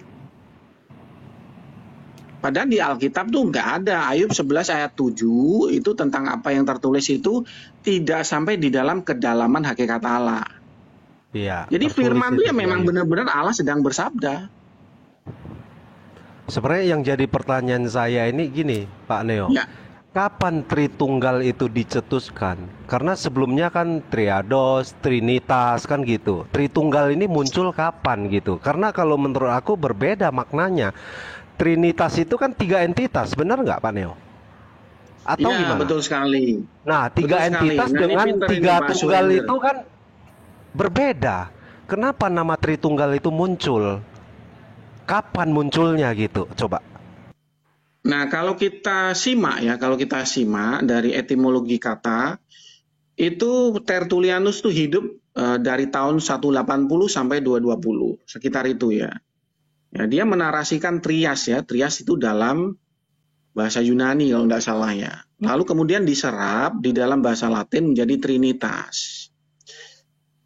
Padahal di Alkitab tuh nggak ada. Ayub 11 ayat 7 itu tentang apa yang tertulis itu tidak sampai di dalam kedalaman hakikat Allah.
Iya.
Jadi firman itu ya memang benar-benar Allah sedang bersabda.
Sebenarnya yang jadi pertanyaan saya ini gini, Pak Neo.
Ya.
Kapan Tritunggal itu dicetuskan? Karena sebelumnya kan Triados, Trinitas kan gitu. Tritunggal ini muncul kapan gitu? Karena kalau menurut aku berbeda maknanya. Trinitas itu kan 3 entitas, benar nggak Pak Neo? Atau
Ya,
gimana?
betul sekali.
Nah, 3
Betul
entitas
sekali. Nah, ini
dengan
pinter ini
3
Pak
tunggal
Surender.
itu kan berbeda. Kenapa nama Tritunggal itu muncul? Kapan munculnya gitu? Coba.
Nah, kalau kita simak dari etimologi kata, itu Tertullianus tuh hidup dari tahun 180 sampai 220, sekitar itu ya. Ya, dia menarasikan trias ya. Trias itu dalam bahasa Yunani kalau nggak salah ya. Lalu kemudian diserap di dalam bahasa Latin menjadi Trinitas.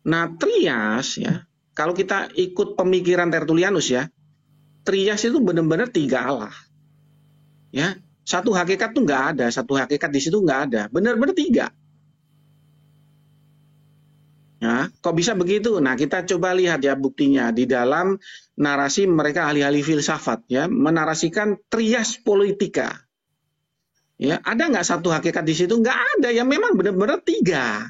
Nah, trias ya, kalau kita ikut pemikiran Tertullianus ya, trias itu benar-benar 3 Allah. Ya, satu hakikat tuh nggak ada, satu hakikat di situ nggak ada, benar-benar 3. Ya, kok bisa begitu? Nah, kita coba lihat ya buktinya di dalam narasi mereka ahli-ahli filsafat ya, menarasikan trias politika. Ya, ada nggak satu hakikat di situ? Nggak ada, ya memang benar-benar 3.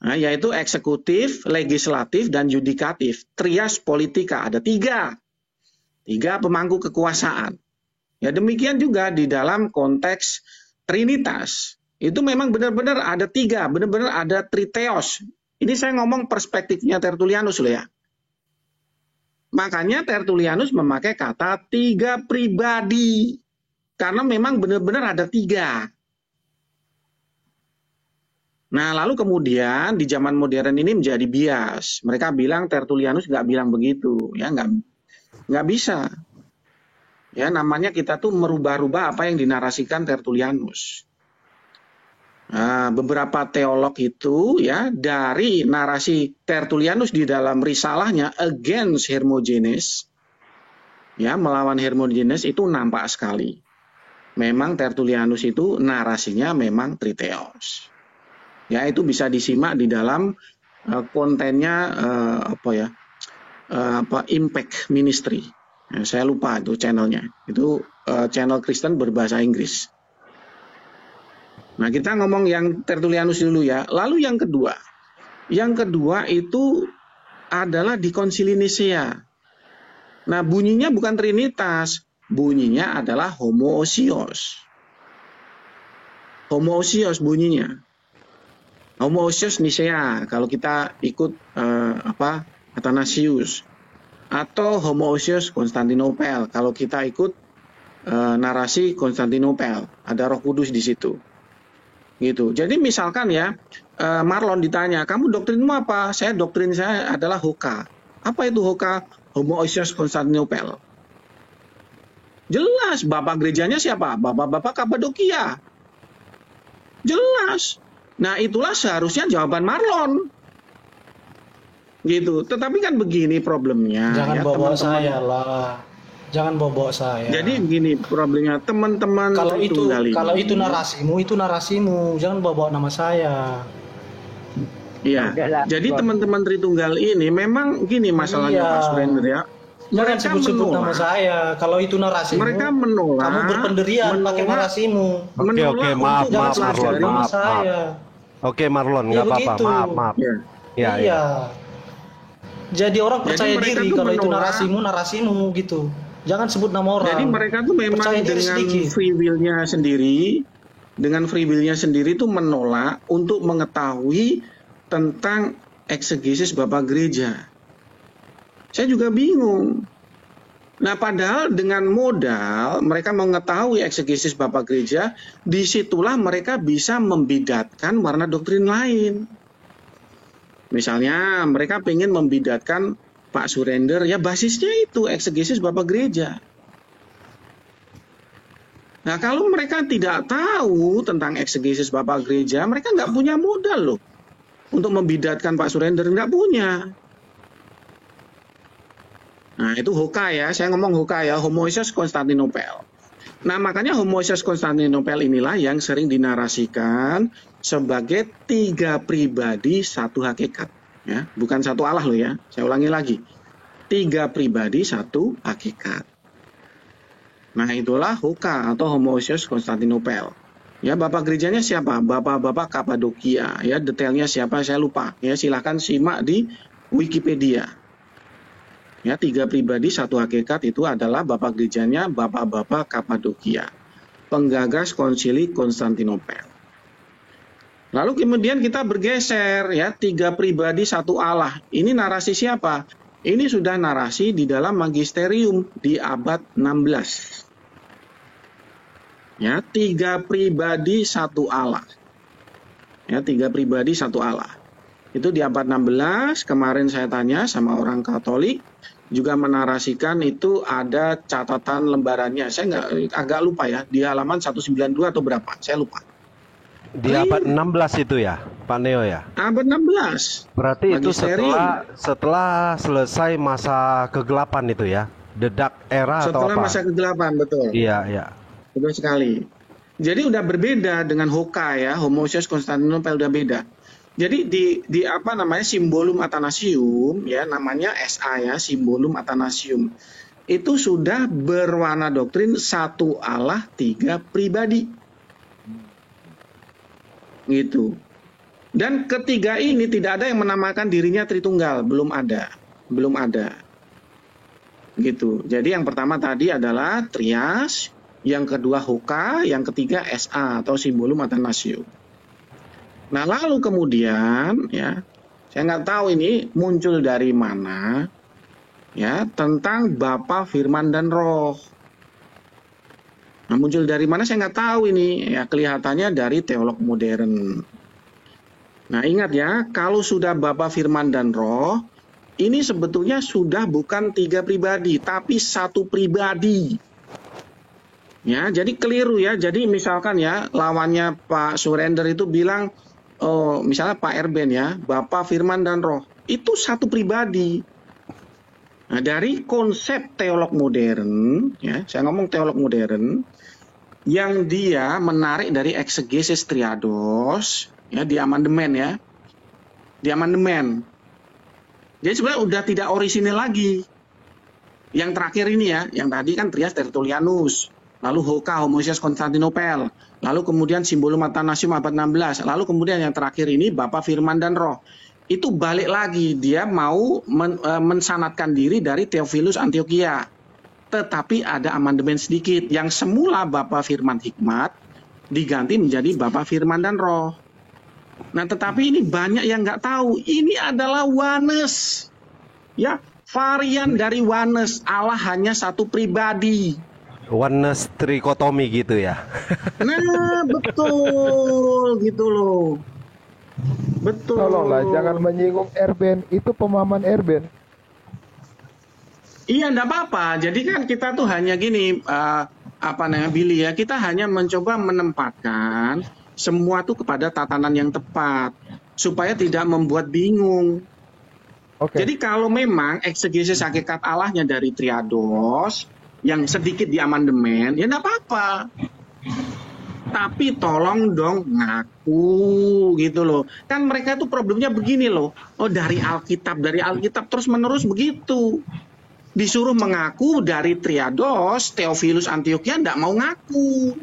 Nah, yaitu eksekutif, legislatif, dan yudikatif. Trias politika ada 3. 3 pemangku kekuasaan. Ya demikian juga di dalam konteks Trinitas. Itu memang benar-benar ada 3, benar-benar ada triteos. Ini saya ngomong perspektifnya Tertullianus loh ya. Makanya Tertullianus memakai kata 3 pribadi. Karena memang benar-benar ada 3. Nah lalu kemudian di zaman modern ini menjadi bias. Mereka bilang Tertullianus nggak bilang begitu. Ya nggak bisa. Ya namanya kita tuh merubah-rubah apa yang dinarasikan Tertullianus. Nah, beberapa teolog itu ya dari narasi Tertullianus di dalam risalahnya Against Hermogenes ya melawan Hermogenes itu nampak sekali. Memang Tertullianus itu narasinya memang triteos. Ya itu bisa disimak di dalam kontennya Impact Ministry. Ya, saya lupa itu channelnya. Itu channel Kristen berbahasa Inggris. Nah, kita ngomong yang Tertullianus dulu ya. Lalu yang kedua. Yang kedua itu adalah di Konsili Nisea. Nah, bunyinya bukan Trinitas. Bunyinya adalah homoousios. Homoousios bunyinya. Homoousios Nisea. Kalau kita ikut Athanasius. Atau homoousios Konstantinopel. Kalau kita ikut narasi Konstantinopel. Ada Roh Kudus di situ. Gitu. Jadi misalkan ya Marlon ditanya, kamu doktrinmu apa? Doktrin saya adalah Hoka. Apa itu Hoka? Homoousios Konstantinopel. Jelas, bapak gerejanya siapa? Bapak-bapak Kapadokia. Jelas. Nah, itulah seharusnya jawaban Marlon. Gitu. Tetapi kan begini problemnya.
Jangan
ya,
bawa
teman-teman.
saya lah. Jangan bawa saya.
Jadi begini problemnya, teman-teman
kalau itu
ini.
narasimu, jangan bawa nama saya.
Iya. Jadi teman-teman Tritunggal ini memang gini masalahnya
Iya.
Pak Surender ya.
Jangan
Mereka
sebut-sebut
menolak.
nama saya. Kalau itu narasimu,
Mereka menolak.
kamu berpendirian pakai narasimu.
Oke, maaf Marlon, maaf. Oke Marlon, nggak
Ya,
apa-apa,
begitu.
maaf.
Ya.
Ya,
Iya.
ya.
Jadi orang
Jadi
percaya
mereka
diri
tuh
kalau itu
menolak.
narasimu gitu. Jangan sebut nama orang.
Jadi mereka tuh memang
Percaya diri
dengan
sedikit.
free will-nya sendiri tuh menolak untuk mengetahui tentang eksegesis Bapak Gereja. Saya juga bingung. Nah, padahal dengan modal mereka mengetahui eksegesis Bapak Gereja, disitulah mereka bisa membidatkan warna doktrin lain. Misalnya mereka pengen membidatkan Pak Surender, ya basisnya itu eksegesis Bapak Gereja. Nah, kalau mereka tidak tahu tentang eksegesis Bapak Gereja, mereka nggak punya modal loh untuk membidatkan Pak Surender, nggak punya. Nah, itu Hoka ya, saya ngomong Hoka ya, Homoiousios Konstantinopel. Nah, makanya Homoiousios Konstantinopel inilah yang sering dinarasikan sebagai 3 pribadi 1 hakikat. Ya, bukan 1 Allah loh ya, saya ulangi lagi. 3 pribadi 1 hakikat. Nah, itulah Hoka atau Homoiousios Konstantinopel. Ya, Bapak gerejanya siapa? Bapak-bapak Kapadokia. Ya, detailnya siapa saya lupa. Ya, silahkan simak di Wikipedia. Ya, 3 pribadi 1 hakikat itu adalah Bapak gerejanya Bapak-bapak Kapadokia, penggagas Konsili Konstantinopel. Lalu kemudian kita bergeser ya, 3 pribadi 1 Allah. Ini narasi siapa? Ini sudah narasi di dalam magisterium di abad 16. Ya, 3 pribadi 1 Allah. Ya, 3 pribadi 1 Allah. Itu di abad 16, kemarin saya tanya sama orang Katolik, juga menarasikan itu ada catatan lembarannya. Saya agak lupa ya, di halaman 192 atau berapa, saya lupa.
Di abad 16 itu ya, Pak Neo ya?
Abad 16.
Berarti itu
Magisterium.
setelah selesai masa kegelapan itu ya? The Dark Era atau
Setelah
apa?
masa kegelapan, betul.
Iya, iya.
Betul sekali. Jadi udah berbeda dengan Hoka ya, Homoiousios Konstantinopel udah beda. Jadi di apa namanya, Symbolum Athanasium ya, namanya SA ya, Symbolum Athanasium. Itu sudah berwarna doktrin 1 Allah 3 pribadi. Gitu. Dan ketiga ini tidak ada yang menamakan dirinya Tritunggal, belum ada. Belum ada. Gitu. Jadi yang pertama tadi adalah Trias, yang kedua Hoka, yang ketiga SA atau Symbolum Athanasium. Nah, lalu kemudian ya, saya nggak tahu ini muncul dari mana ya, tentang Bapa, Firman dan Roh. Nah, muncul dari mana saya nggak tahu ini ya, kelihatannya dari teolog modern. Nah, ingat ya, kalau sudah Bapa, Firman dan Roh, ini sebetulnya sudah bukan 3 pribadi, tapi 1 pribadi. Ya, jadi keliru ya. Jadi misalkan ya, lawannya Pak Surender itu bilang, oh, misalnya Pak Erben ya, Bapa, Firman dan Roh, itu 1 pribadi. Nah, dari konsep teolog modern, ya, saya ngomong teolog modern, yang dia menarik dari eksegesis triados, ya, di amandemen ya, di amandemen. Jadi sebenarnya udah tidak orisinil lagi. Yang terakhir ini ya, yang tadi kan Trias Tertullianus, lalu Hoka, Homoiousios Konstantinopel, lalu kemudian Symbolum Athanasium abad 16, lalu kemudian yang terakhir ini Bapa, Firman dan Roh. Itu balik lagi, dia mau mensanadkan diri dari Theophilus Antiochia. Tetapi ada amandemen sedikit, yang semula Bapa, Firman, Hikmat diganti menjadi Bapa, Firman dan Roh. Nah, tetapi ini banyak yang nggak tahu, ini adalah oneness. Ya, varian dari oneness, Allah hanya 1 pribadi.
Oneness trikotomi gitu ya.
Nah, betul gitu loh. Betul.
Tolonglah jangan menyinggung Erben, itu pemahaman Erben.
Iya, enggak apa-apa. Jadi kan kita tuh hanya gini, apa namanya, Billy ya, kita hanya mencoba menempatkan semua tuh kepada tatanan yang tepat supaya tidak membuat bingung.
Oke.
Jadi kalau memang eksegesis hakikat Allahnya dari triados yang sedikit di amandemen, ya enggak apa-apa. Tapi tolong dong ngaku gitu loh. Kan mereka tuh problemnya begini loh. Oh, dari Alkitab terus menerus begitu. Disuruh mengaku dari triados, Theophilus Antiochia enggak mau ngaku.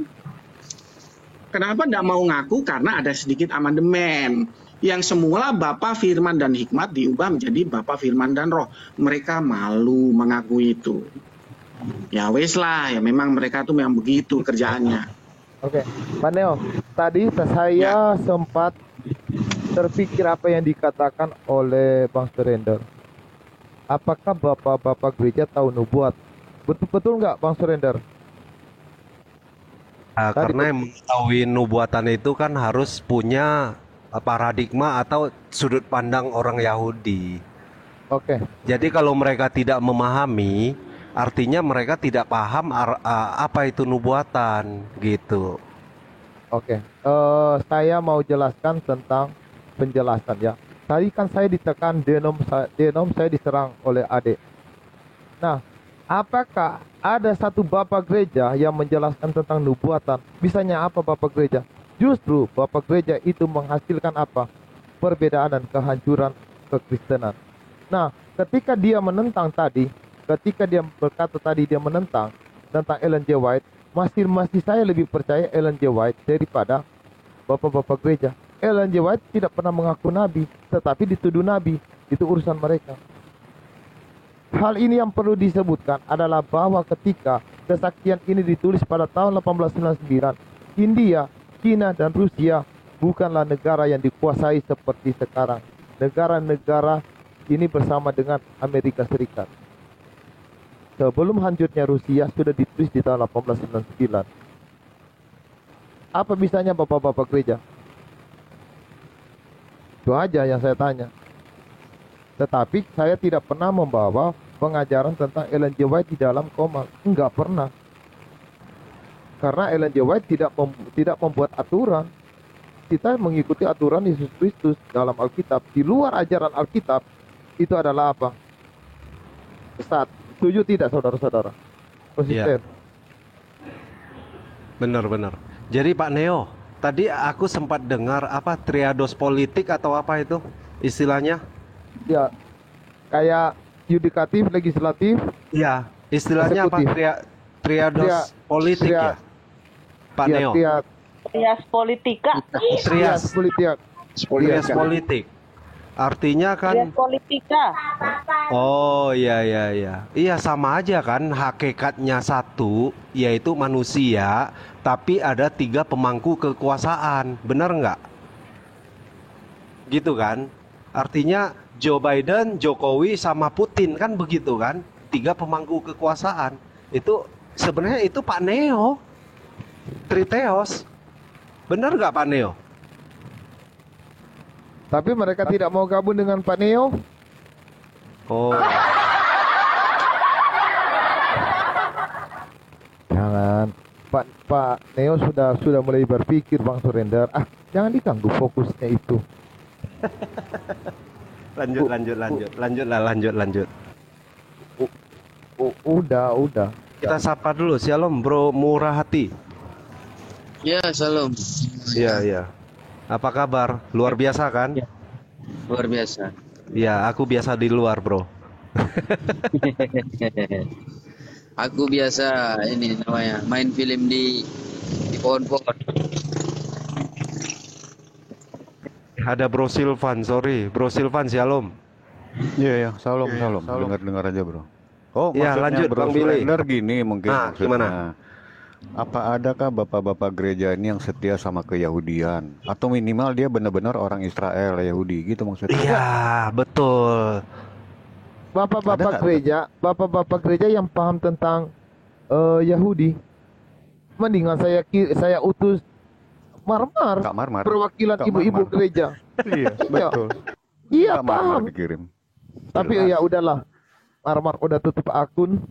Kenapa enggak mau ngaku? Karena ada sedikit amandemen. Yang semula Bapa, Firman dan Hikmat diubah menjadi Bapa, Firman dan Roh. Mereka malu mengakui itu. Ya wes lah, ya memang mereka tuh memang begitu kerjaannya.
Oke, Pak Neo, tadi saya sempat terpikir apa yang dikatakan oleh Bang Surender. Apakah bapak-bapak gereja tahu nubuat? Betul nggak Bang Surender? Tadi
Karena yang mengetahui nubuatan itu kan harus punya paradigma atau sudut pandang orang Yahudi.
Oke.
Jadi kalau mereka tidak memahami, artinya mereka tidak paham apa itu nubuatan gitu.
Oke. Saya mau jelaskan tentang penjelasan ya. Tadi kan saya ditekan denom saya diserang oleh adik. Nah, apakah ada satu bapak gereja yang menjelaskan tentang nubuatan? Bisanya apa bapak gereja? Justru bapak gereja itu menghasilkan apa? Perbedaan dan kehancuran kekristenan. Nah, ketika dia menentang tadi, ketika dia berkata tadi dia menentang tentang Ellen G. White, masih saya lebih percaya Ellen G. White daripada bapak-bapak gereja. Ellen G. White tidak pernah mengaku nabi, tetapi dituduh nabi. Itu urusan mereka. Hal ini yang perlu disebutkan adalah bahwa ketika kesaksian ini ditulis pada tahun 1899, India, China, dan Rusia bukanlah negara yang dikuasai seperti sekarang. Negara-negara ini bersama dengan Amerika Serikat. Sebelum hancurnya Rusia sudah ditulis di tahun 1899. Apa bisanya bapak-bapak gereja? Itu aja yang saya tanya. Tetapi saya tidak pernah membawa pengajaran tentang Ellen G. White di dalam Komar. Enggak pernah. Karena Ellen G. White tidak membuat aturan. Kita mengikuti aturan Yesus Kristus dalam Alkitab. Di luar ajaran Alkitab, itu adalah apa? Sesat. Setuju tidak saudara-saudara? Konsisten.
Benar-benar. Jadi Pak Neo, tadi aku sempat dengar apa triados politik atau apa itu istilahnya?
Ya, kayak yudikatif, legislatif.
Ya, istilahnya apa?
Eksekutif.
Triados politik ya, Pak
Ya,
Neo.
Trias politika.
Trias
politik.
politik. Artinya kan,
Trias politika.
oh iya iya iya, iya sama aja kan, hakikatnya satu, yaitu manusia, tapi ada 3 pemangku kekuasaan, benar nggak? Gitu kan? Artinya Joe Biden, Jokowi, sama Putin kan begitu kan? 3 pemangku kekuasaan. Itu sebenarnya itu Pak Neo, Triteos, benar nggak Pak Neo?
Tapi mereka tidak mau gabung dengan Pak Neo.
Oh.
Jangan. Pak Neo sudah mulai berpikir Bang Surender. Jangan diganggu fokusnya itu.
Lanjut.
Udah.
Kita sapa dulu, Shalom Bro Murah Hati.
Ya, salam.
Iya. Apa kabar? Luar biasa kan?
Ya. Luar biasa.
Ya, aku biasa di luar, Bro.
Aku biasa ini namanya main film di pohon-pohon.
Ada Bro Silvan, sorry. Bro Silvan, Shalom.
Iya, salam. Dengar aja, Bro. Oh,
ya,
maksudnya
lanjut,
Bro
Bang Billy.
Surrender gini mungkin maksudnya.
Gimana?
Apa adakah bapak-bapak gereja ini yang setia sama keyahudian? Atau minimal dia benar-benar orang Israel, Yahudi gitu maksudnya?
Iya, betul.
Bapak-bapak gereja yang paham tentang Yahudi, mendingan saya utus Marmar, perwakilan ibu-ibu gereja.
Iya, betul.
Iya,
Marmar
paham.
dikirim.
Tapi ya udahlah, Marmar udah tutup akun.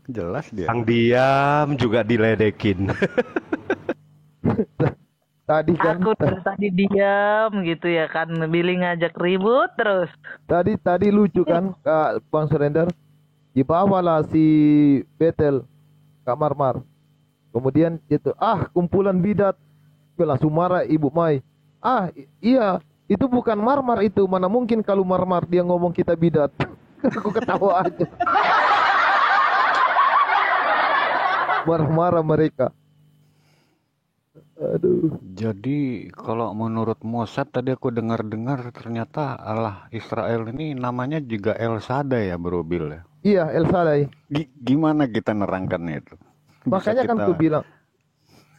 Jelas dia.
Yang diam juga diledekin.
Tadi kan
Aku dari tadi diam gitu ya kan, Billy ngajak ribut terus.
Tadi lucu kan Bang Surrender. Dibawalah si Betel Kak Marmar. Kemudian itu kumpulan bidat. Langsung marah Ibu Mai. Iya, itu bukan Marmar itu. Mana mungkin kalau Marmar dia ngomong kita bidat. Aku ketawa aja. Marah-marah mereka. Aduh.
Jadi kalau menurut Mossad tadi aku dengar-dengar ternyata Allah Israel ini namanya juga El Shaddai ya, Bro Bill ya.
Iya, El Shaddai.
Gimana kita nerangkannya itu?
Makanya kan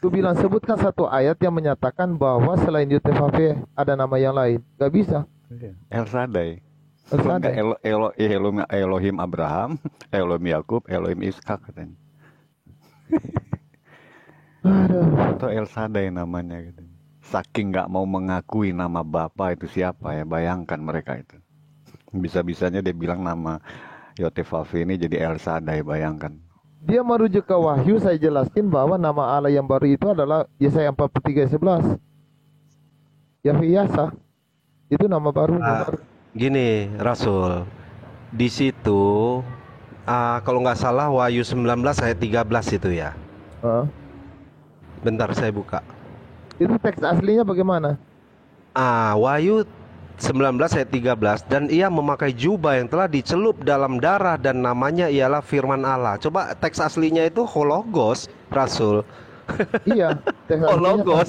ku bilang sebutkan satu ayat yang menyatakan bahwa selain YTVV ada nama yang lain. Gak bisa.
El Shaddai. Kalau enggak Elohim Abraham, Elohim Yakub, Elohim Ishak katanya. Atau El Shaddai namanya gitu. Saking nggak mau mengakui nama Bapa itu siapa ya, bayangkan mereka itu. Bisa-bisanya dia bilang nama Yotefavi ini jadi El Shaddai, bayangkan.
Dia merujuk ke Wahyu, saya jelaskan bahwa nama Allah yang baru itu adalah Yesaya 43:11. Yahweh Yasa. Itu nama baru.
Gini, Rasul. Di situ kalau nggak salah Wahyu 19 ayat 13 itu ya. Bentar saya buka.
Itu teks aslinya bagaimana?
Wahyu 19 ayat 13, dan ia memakai jubah yang telah dicelup dalam darah dan namanya ialah firman Allah. Coba teks aslinya itu hologos, Rasul.
Iya, teks aslinya
hologos.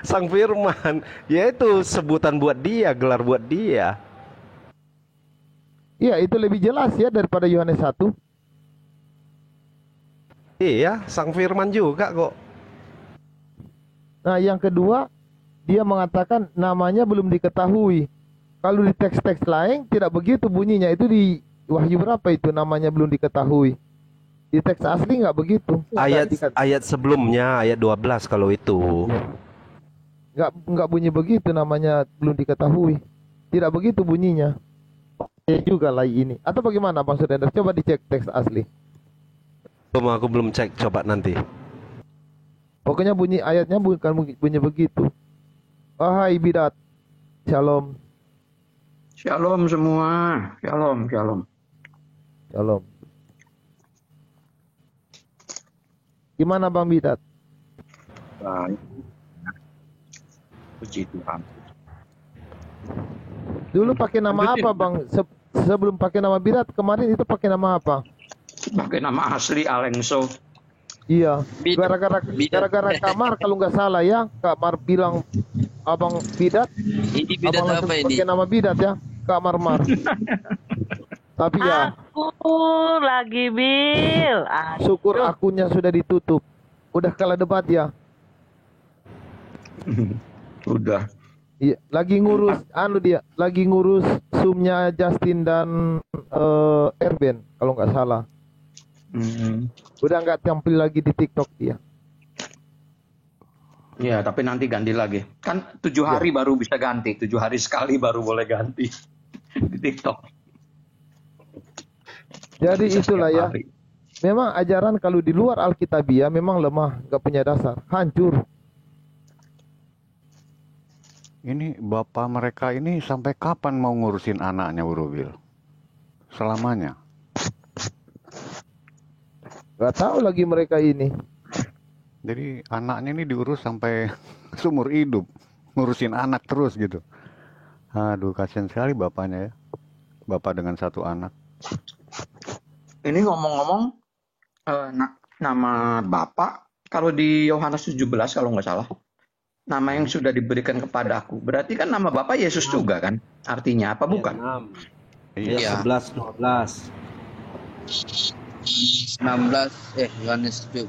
Sang
firman, yaitu sebutan buat dia, gelar buat dia.
Iya, itu lebih jelas ya daripada Yohanes 1.
Iya, sang firman juga kok.
Nah, yang kedua, dia mengatakan namanya belum diketahui. Kalau di teks-teks lain tidak begitu bunyinya. Itu di Wahyu berapa itu namanya belum diketahui. Di teks asli nggak begitu.
Ayat sebelumnya, ayat 12 kalau itu.
Nggak bunyi begitu namanya belum diketahui. Tidak begitu bunyinya. Ya juga lah ini. Atau bagaimana Bang Saudara? Coba dicek teks asli.
Aku belum cek, coba nanti.
Pokoknya bunyi ayatnya bukan bunyi begitu. Wahai bidat, shalom.
Shalom semua, shalom, shalom.
Shalom. Gimana Bang Bidat?
Baik. Puji Tuhan.
Dulu pakai nama apa Bang? Sebelum pakai nama Bidat, kemarin itu pakai nama apa?
Pakai nama asli Alengso.
Iya, gara-gara Kamar kalau nggak salah ya, Kamar bilang Abang Bidat.
Ini Bidat
abang
apa ini?
pakai nama Bidat ya, Kamar Mar. Tapi ya,
Aku lagi Bil.
syukur akunnya sudah ditutup. Udah kalah debat ya.
Udah.
Iya, lagi ngurus Zoom-nya Justin dan Erben kalau nggak salah. Udah nggak tampil lagi di TikTok dia.
Iya, tapi nanti ganti lagi. Kan 7 hari baru bisa ganti. 7 hari sekali baru boleh ganti di TikTok.
Jadi itulah ya. Memang ajaran kalau di luar Alkitabiah memang lemah, nggak punya dasar, hancur.
Ini bapak mereka ini sampai kapan mau ngurusin anaknya, Urubil? Selamanya?
Gak tahu lagi mereka ini.
Jadi anaknya ini diurus sampai seumur hidup, ngurusin anak terus gitu. Aduh, kasihan sekali bapaknya ya. Bapak dengan 1 anak.
Ini ngomong-ngomong, nama Bapak, kalau di Yohanes 17 kalau nggak salah, nama yang sudah diberikan kepadaku. Berarti kan nama Bapak Yesus juga kan? Artinya apa bukan?
Iya, 11, 12.
16 Yohanes 17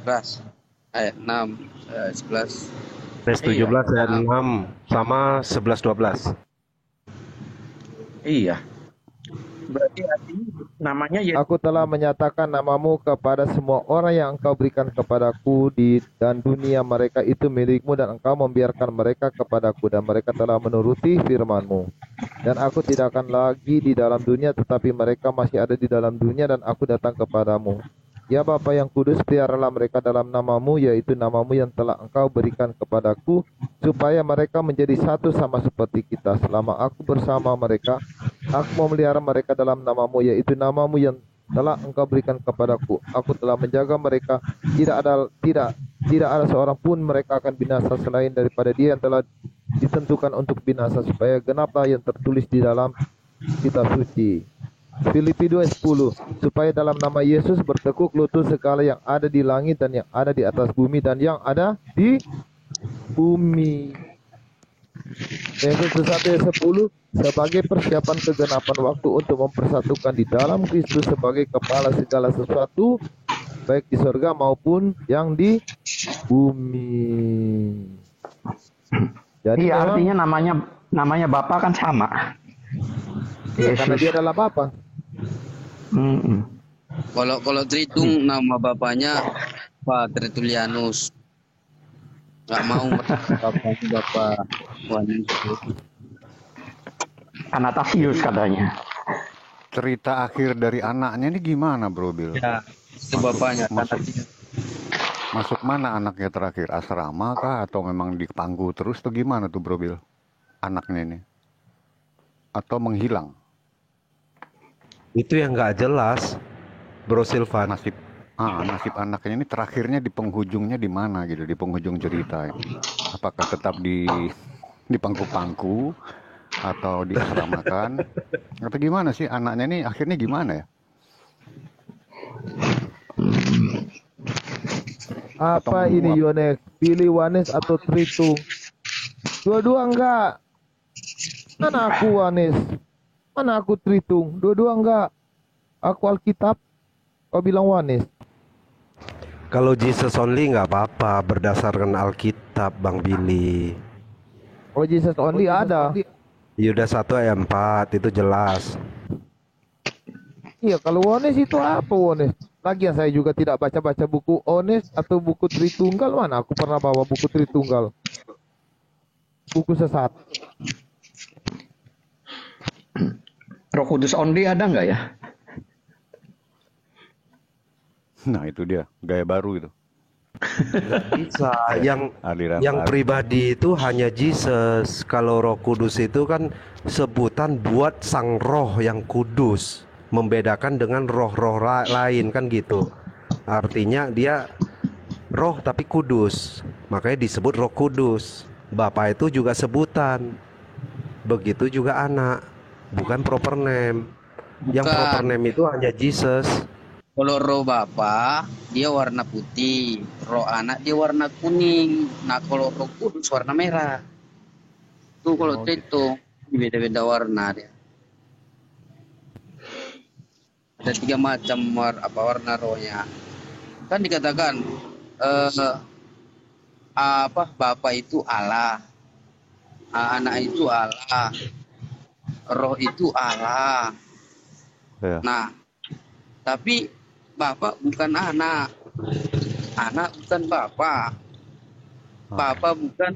ayat 6 11.
Yohanes 17 ayat 6 sama 11 12.
Iya. Berarti artinya namanya Yesus.
Aku telah menyatakan namamu kepada semua orang yang engkau berikan kepadaku dan dunia mereka itu milikmu, dan engkau membiarkan mereka kepadaku, dan mereka telah menuruti firmanmu. Dan aku tidak akan lagi di dalam dunia, tetapi mereka masih ada di dalam dunia, dan aku datang kepadamu. Ya Bapa yang kudus, peliharalah mereka dalam namamu, yaitu namamu yang telah engkau berikan kepadaku, supaya mereka menjadi satu sama seperti kita. Selama aku bersama mereka, aku memelihara mereka dalam namamu, yaitu namamu yang telah engkau berikan kepadaku. Aku telah menjaga mereka, tidak ada seorang pun mereka akan binasa selain daripada dia yang telah ditentukan untuk binasa, supaya genaplah yang tertulis di dalam kitab suci. Filipi 2:10, supaya dalam nama Yesus bertekuk lutut segala yang ada di langit dan yang ada di atas bumi dan yang ada di bumi. Efesus 1:10, sebagai persiapan kegenapan waktu untuk mempersatukan di dalam Kristus sebagai kepala segala sesuatu, baik di surga maupun yang di bumi. Jadi
iya, artinya namanya Bapa kan sama.
Iya, karena dia adalah Bapa.
Kalau Tritung nama bapaknya Pak Tertulianus. Nggak mau bapaknya Bapak Yohanes.
Anastasius katanya.
Cerita akhir dari anaknya ini gimana, Bro Bill?
Ya, itu bapaknya.
Masuk mana anaknya terakhir? Asrama kah atau memang dipangku terus tuh gimana tuh, Bro Bill? Anaknya ini atau menghilang?
Itu yang nggak jelas, Bro Silvan.
Nasib anaknya ini terakhirnya di penghujungnya di mana gitu, di penghujung cerita. Apakah tetap di pangku-pangku atau diasramakan atau gimana sih anaknya ini akhirnya gimana ya?
Apa ini Yohanes? Pilih Yohanes atau Tritung? Dua-dua enggak. Mana aku Yohanes? Mana aku Tritung? Dua-dua enggak. Aku Alkitab. Kau bilang Yohanes.
Kalau Jesus only nggak apa-apa berdasarkan Alkitab, Bang Billy.
Kalau Jesus only ada.
Yudas 1 ayat 4 itu jelas.
Iya, kalau Yohanes itu apa Yohanes? Lagian saya juga tidak baca-baca buku Yohanes atau buku Tritunggal. Mana aku pernah bawa buku Tritunggal? Buku sesat.
Roh Kudus only ada nggak ya?
Nah itu dia gaya baru itu.
Bisa. Yang
Aliran
yang
baru.
pribadi itu hanya Jesus. Kalau Roh Kudus itu kan sebutan buat Sang Roh yang kudus, membedakan dengan roh-roh lain kan gitu. Artinya dia roh tapi kudus, makanya disebut Roh Kudus. Bapa itu juga sebutan, begitu juga anak, bukan proper name. Yang
Bukan.
proper name itu hanya Jesus.
Kalau roh Bapa dia warna putih, roh anak dia warna kuning. Nah kalau roh kudus warna merah. Tuh kalau itu beda-beda warna dia. Ada 3 macam warna rohnya. Kan dikatakan Bapa itu Allah, anak itu Allah, roh itu Allah.
Ya.
Nah, tapi Bapak bukan anak, anak bukan Bapak, Bapak bukan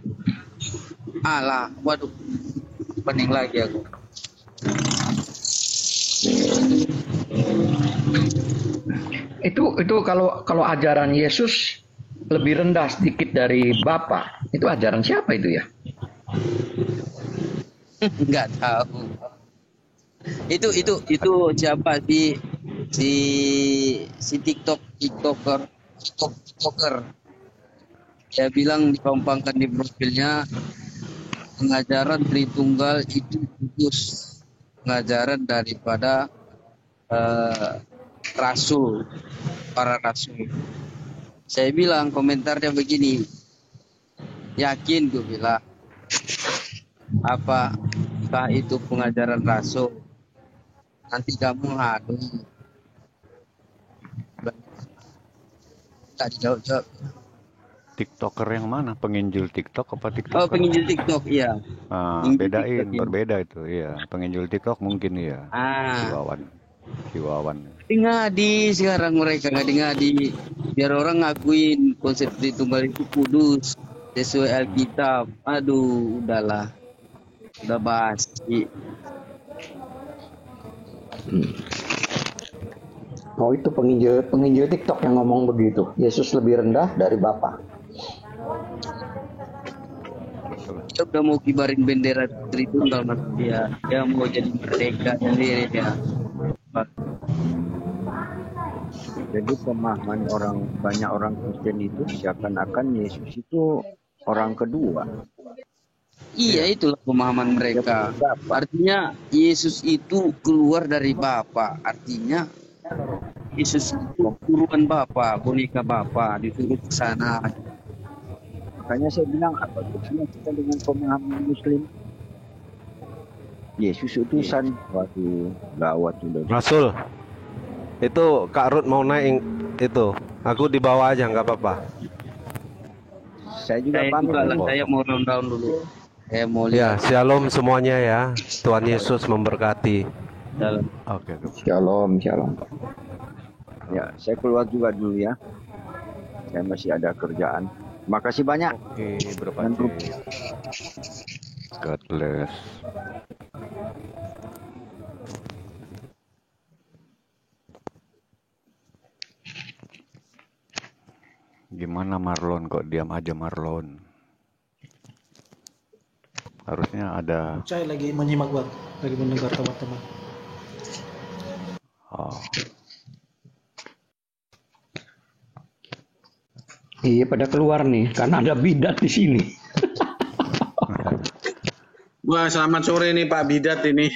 Allah. Waduh, pening lagi aku.
Itu kalau ajaran Yesus lebih rendah sedikit dari Bapa, itu ajaran siapa itu ya?
Nggak tahu. Itu siapa si tiktoker dia bilang dikompangkan di profilnya pengajaran Tritunggal itu kudus, pengajaran daripada para rasul. Saya bilang komentarnya begini, yakin gue bilang apakah itu pengajaran rasul? Nanti kamu tak dijawab.
TikToker yang mana? Penginjil TikTok apa TikTok?
Oh, penginjil TikTok, iya.
Bedain, berbeda itu, iya. Penginjil TikTok mungkin iya. Si Wawan.
Ngadi sekarang mereka ngadi biar orang ngakuin konsep Tritunggal itu kudus sesuai Alkitab. Aduh, udahlah, udah basi.
Oh itu penginjil TikTok yang ngomong begitu. Yesus lebih rendah dari Bapa.
Dia udah mau kibarin bendera Tritunggal mas dia mau jadi merdeka sendiri dia.
Jadi pemahaman banyak orang Kristen itu seakan-akan Yesus itu orang kedua.
Iya, itulah pemahaman mereka. Artinya Yesus itu keluar dari Bapa. Artinya Yesus itu turunan Bapa, boneka Bapa, disuruh ke sana.
Makanya saya bilang apa bedanya kita dengan pemahaman Muslim? Yesus utusan. Waduh, gawat sudah.
Rasul. Itu Kak Ruth mau naik itu. Aku di bawah aja nggak apa-apa.
Saya juga pamit.
Saya mau rundown dulu.
Ya, shalom semuanya ya. Tuhan Yesus memberkati.
Oke.
Shalom, shalom. Ya, saya keluar juga dulu ya. Saya masih ada kerjaan. Makasih banyak.
Oke, Bro
Dan
Pace. God bless. Gimana Marlon, kok diam aja Marlon? Harusnya ada.
Saya lagi menyimak buat, lagi mendengar teman-teman.
Oh,
Iya pada keluar nih karena ada bidat di sini.
Wah, selamat sore nih Pak Bidat ini.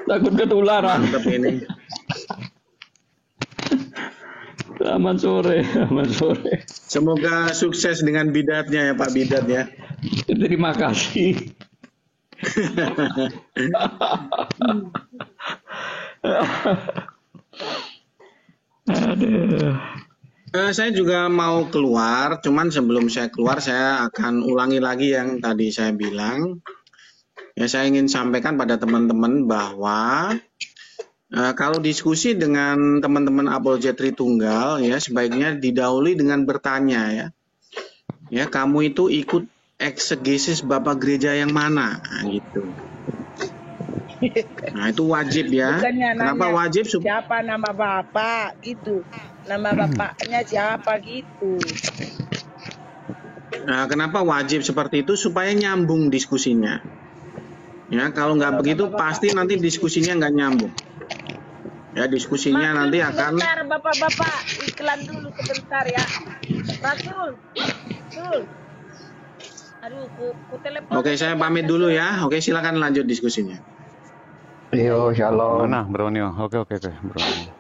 Takut ketularan.
Mantep ini.
Selamat sore, selamat sore.
Semoga sukses dengan bidatnya ya Pak Bidat ya.
Terima kasih. Aduh.
Saya juga mau keluar, cuman sebelum saya keluar saya akan ulangi lagi yang tadi saya bilang. Ya, saya ingin sampaikan pada teman-teman bahwa kalau diskusi dengan teman-teman Apologet Tritunggal ya sebaiknya didahului dengan bertanya ya. Ya, kamu itu ikut eksegesis Bapak Gereja yang mana? Nah, gitu. Nah, itu wajib ya.
Bukannya
Kenapa
nanya
wajib?
siapa nama bapak gitu, nama bapaknya siapa gitu.
Nah, kenapa wajib seperti itu? Supaya nyambung diskusinya. Ya, kalau nggak begitu pasti nanti diskusinya nggak nyambung. Ya, diskusinya nanti akan.
Sebentar bapak-bapak, iklan dulu sebentar ya. Rasul. Aduh, ku telepon.
Oke, saya pamit dulu ya. Oke, silakan lanjut diskusinya.
Yo, shalom.
mana Bro Nio? Oke, Bro Nio.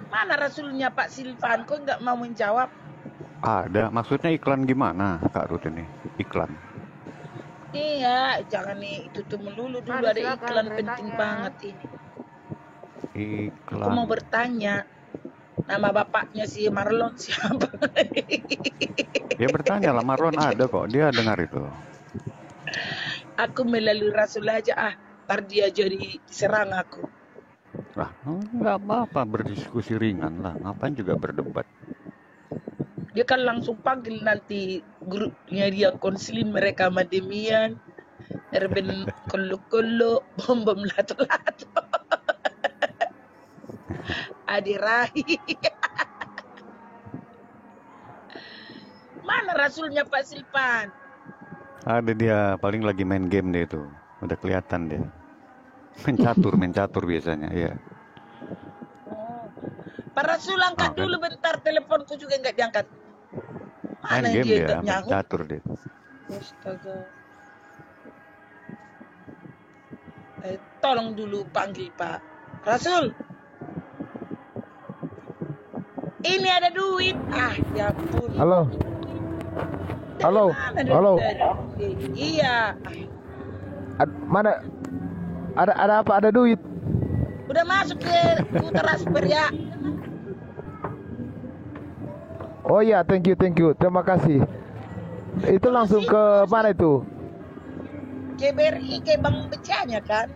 Mana Rasulnya Pak Silvan? Kok nggak mau menjawab?
Ada, maksudnya iklan gimana Kak Ruth ini? Iklan.
Iya, jangan nih tutup melulu dulu, ada iklan penting banget ini. Aku mau
Iklan.
bertanya, nama bapaknya si Marlon siapa?
Ya bertanya lah, Marlon ada kok, dia dengar itu.
Aku melalui Rasul aja ntar dia jadi serang aku.
Lah, nggak apa-apa, berdiskusi ringan lah, ngapain juga berdebat.
Dia kan langsung panggil nanti grupnya dia konselin mereka sama Demian, Erben kolo-kolo, bom-bom lato-lato. Adirahi. Mana Rasulnya Pak Silvan?
Ada dia, paling lagi main game dia itu. Udah kelihatan dia. Main catur biasanya, ya.
Pak Rasul angkat
Kan.
dulu bentar, teleponku juga nggak diangkat.
Main
Mana
game
dia
dia,
nggak
main
nyahut?
catur dia.
Astaga. Tolong dulu panggil Pak Rasul. Ini ada duit. Ya ampun.
Halo.
Iya.
Mana? Ada apa? Ada duit?
Udah masuk ke transfer ya.
Oh iya, thank you. Terima kasih. Itu langsung ke mana itu?
KBRI ke Bank BCA-nya kan?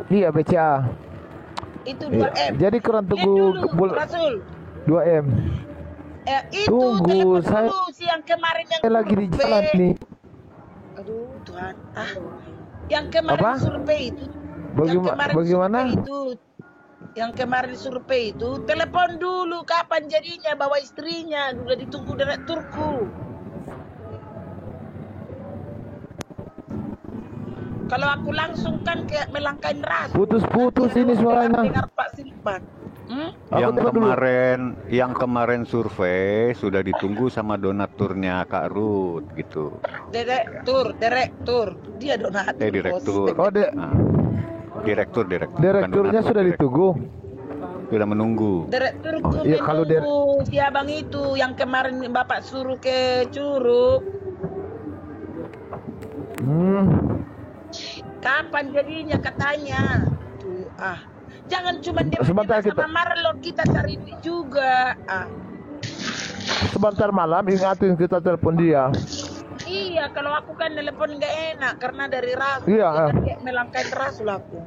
Iya, BCA.
Itu
Iya.
2M.
Jadi kurang tunggu
Rasul.
2M.
Itu
Tunggu,
telepon
saya
dulu si yang kemarin yang
lagi di jalan nih.
Aduh Tuhan. Yang kemarin
Apa?
survei itu.
Bagaimana?
Yang kemarin survei itu telepon dulu kapan jadinya bawa istrinya, udah ditunggu direkturku. Kalau aku langsung kan kayak melangkain ras.
Putus ini suaranya.
Dengar Pak Silvan.
Yang kemarin survei sudah ditunggu sama donaturnya Kak Ruth gitu.
Direktur. Dia donatur.
Direktur.
Oh, direkturnya sudah ditunggu.
Sudah menunggu.
Direkturku
iya, kalau
menunggu si abang itu yang kemarin Bapak suruh ke Curug. Kapan jadinya katanya? Tuh, jangan cuma dia
Sebentar
sama Marlon, kita cari duit juga.
Sebentar malam ingatin kita telepon dia.
Iya, Iya, kalau aku kan telepon nggak enak karena dari Rasul.
Iya.
Ya kan kayak melangkain Rasul aku.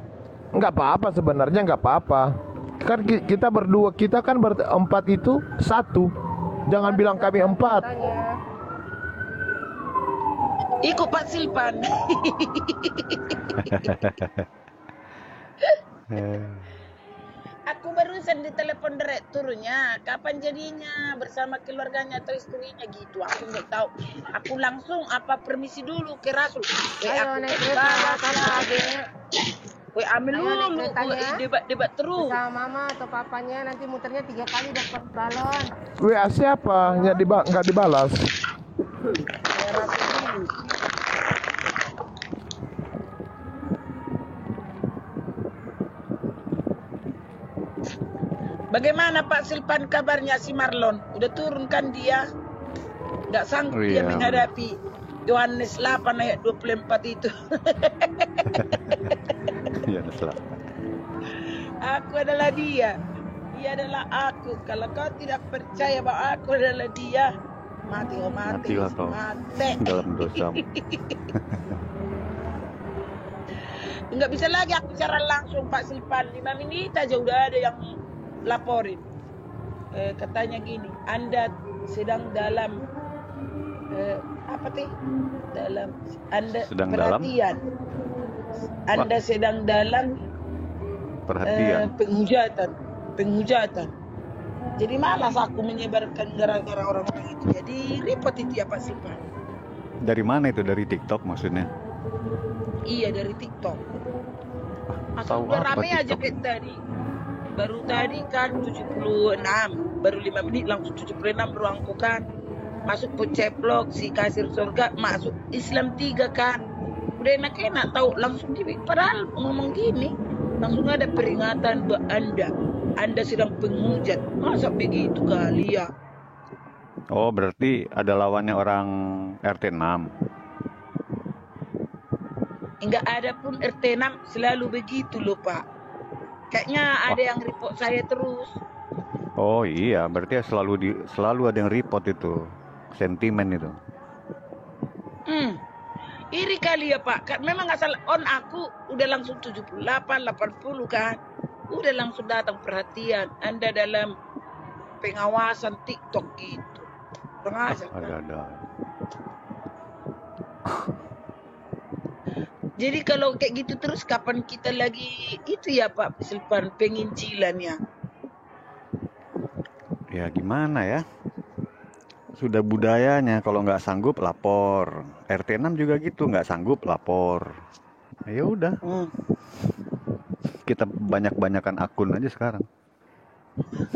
Nggak apa-apa sebenarnya, nggak apa-apa. Kan kita berdua, kita kan berempat itu satu. Jangan bilang kami empat.
Ikut Pak Silpan. Aku barusan ditelepon direkturnya, kapan jadinya bersama keluarganya atau istrinya gitu. Aku nggak tahu. Aku langsung permisi dulu ke Rasul.
Ayo naik kereta,
Woi, ambil dulu, debat terus.
Sama mama atau papanya nanti muternya 3 kali dapat balon.
WA siapa? Nggak dibalas.
Bagaimana Pak Silpan kabarnya si Marlon? Udah turun kan dia? Nggak sanggup dia menghadapi Yohanes 8 ayat 24 itu.
Yohanes 8.
Aku adalah dia. Dia adalah aku. Kalau kau tidak percaya bahwa aku adalah dia, mati.
Matilah kau dalam dosa.
Nggak bisa lagi aku bicara langsung Pak Silpan. 5 menit aja udah ada yang laporin. Katanya gini, Anda sedang dalam Anda
sedang
perhatian. Anda sedang dalam
perhatian.
penghujatan. Jadi malas aku menyebarkan gara-gara orang-orang itu. Jadi repot itu ya Pak Silpan.
Dari mana itu? Dari TikTok maksudnya?
Iya, dari TikTok.
Tahu
Udah
apa
rame aja
TikTok?
kayak tadi. Baru tadi kan 76, baru 5 menit langsung 76 ruangku kan. Masuk penceplok si kasir surga, masuk Islam 3 kan. Udah enak-enak tahu langsung padahal ngomong gini, langsung ada peringatan buat Anda sedang penghujat. Masa begitu kali ya?
Oh, berarti ada lawannya orang RT 6.
Enggak ada pun RT 6 selalu begitu loh Pak. Kayaknya ada yang report saya terus.
Oh iya, berarti selalu ada yang report itu. Sentimen itu.
Iri kali ya Pak. Memang asal on aku udah langsung 78, 80 kan. Udah langsung datang perhatian. Anda dalam pengawasan TikTok gitu. Pengawasan.
Ada.
Jadi kalau kayak gitu terus kapan kita lagi itu ya Pak Silpan penginjilannya?
Ya gimana ya? Sudah budayanya kalau nggak sanggup lapor. RT 6 juga gitu, nggak sanggup lapor. Ya udah. Kita banyak-banyakan akun aja sekarang.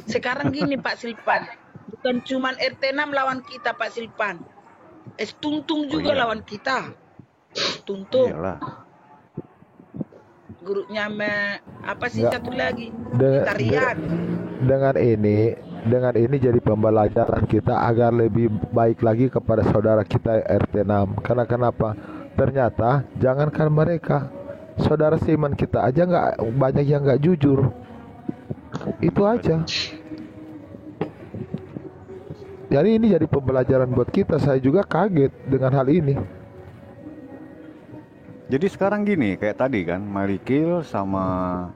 Sekarang gini Pak Silpan, bukan cuman RT 6 lawan kita Pak Silpan. Tuntung juga lawan kita. Tuntung.
Iyalah.
Grupnya apa sih
Nggak.
satu lagi?
Dengan ini jadi pembelajaran kita agar lebih baik lagi kepada saudara kita RT 6. Karena kenapa? Ternyata jangankan mereka, saudara seiman kita aja nggak banyak yang nggak jujur. Itu aja. Jadi ini jadi pembelajaran buat kita. Saya juga kaget dengan hal ini.
Jadi sekarang gini, kayak tadi kan, Marikil sama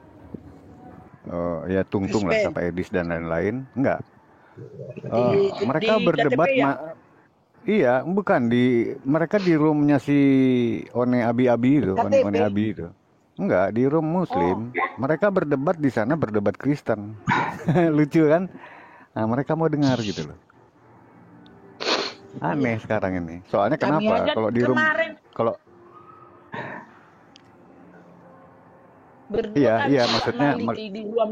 ya Tungtung lah sampai Edis dan lain-lain, enggak. Mereka berdebat, iya, bukan mereka di roomnya si One Abi itu, One Abi itu, enggak di room Muslim. Mereka berdebat di sana, berdebat Kristen, lucu kan? Nah, mereka mau dengar gitu loh. Aneh sekarang ini. Soalnya kenapa? Kalau di room, kalau Iya,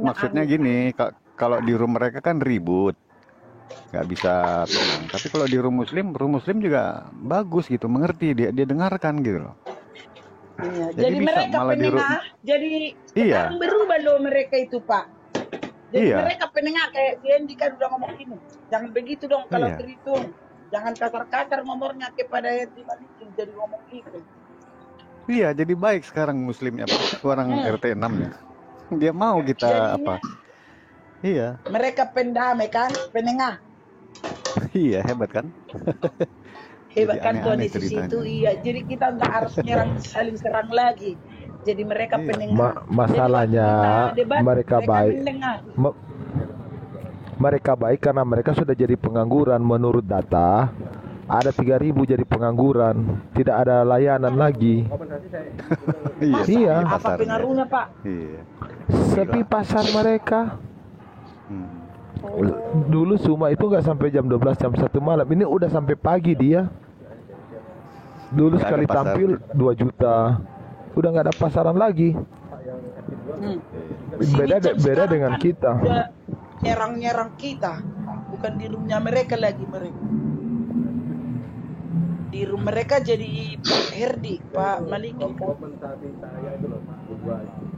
maksudnya gini, kalau di room mereka kan ribut, nggak bisa tenang. Tapi kalau di room Muslim juga bagus gitu, mengerti, dia dengarkan gitu loh.
Iya, jadi mereka penengah, jadi sekarang berubah loh mereka itu Pak. Jadi mereka penengah kayak Andy kan udah ngomong gini, jangan begitu dong kalau terhitung, jangan kasar-kasar ngomongnya kepada Andy Malikin, jadi ngomong gitu.
Iya, jadi baik sekarang Muslimnya, orang RT 6 ya. Dia mau kita jadinya, Iya.
Mereka pendamai kan, penengah.
Iya, hebat kan?
Hebat
Jadi
kan Tuhan
aneh-aneh
Yesus itu,
ceritanya.
iya. Jadi kita nggak harus saling serang lagi. Jadi mereka pendengar. Jadi waktu
Masalahnya
kita debat,
mereka
mereka
baik.
mendengar.
Mereka baik karena mereka sudah jadi pengangguran. Menurut data ada 3.000 jadi pengangguran, tidak ada layanan lagi. Iya.
Apa pengaruhnya Pak?
Iya.
Sepi pasar mereka. Dulu Suma itu nggak sampai jam 12, jam 1 malam. Ini udah sampai pagi dia. Dulu
Nggak ada
sekali
pasar.
tampil 2 juta. Udah nggak ada pasaran lagi. Beda dengan kita.
Udah nyerang-nyerang kita, bukan di rumahnya mereka lagi mereka. Di rumah mereka jadi Pak Herdi, Pak Maliki.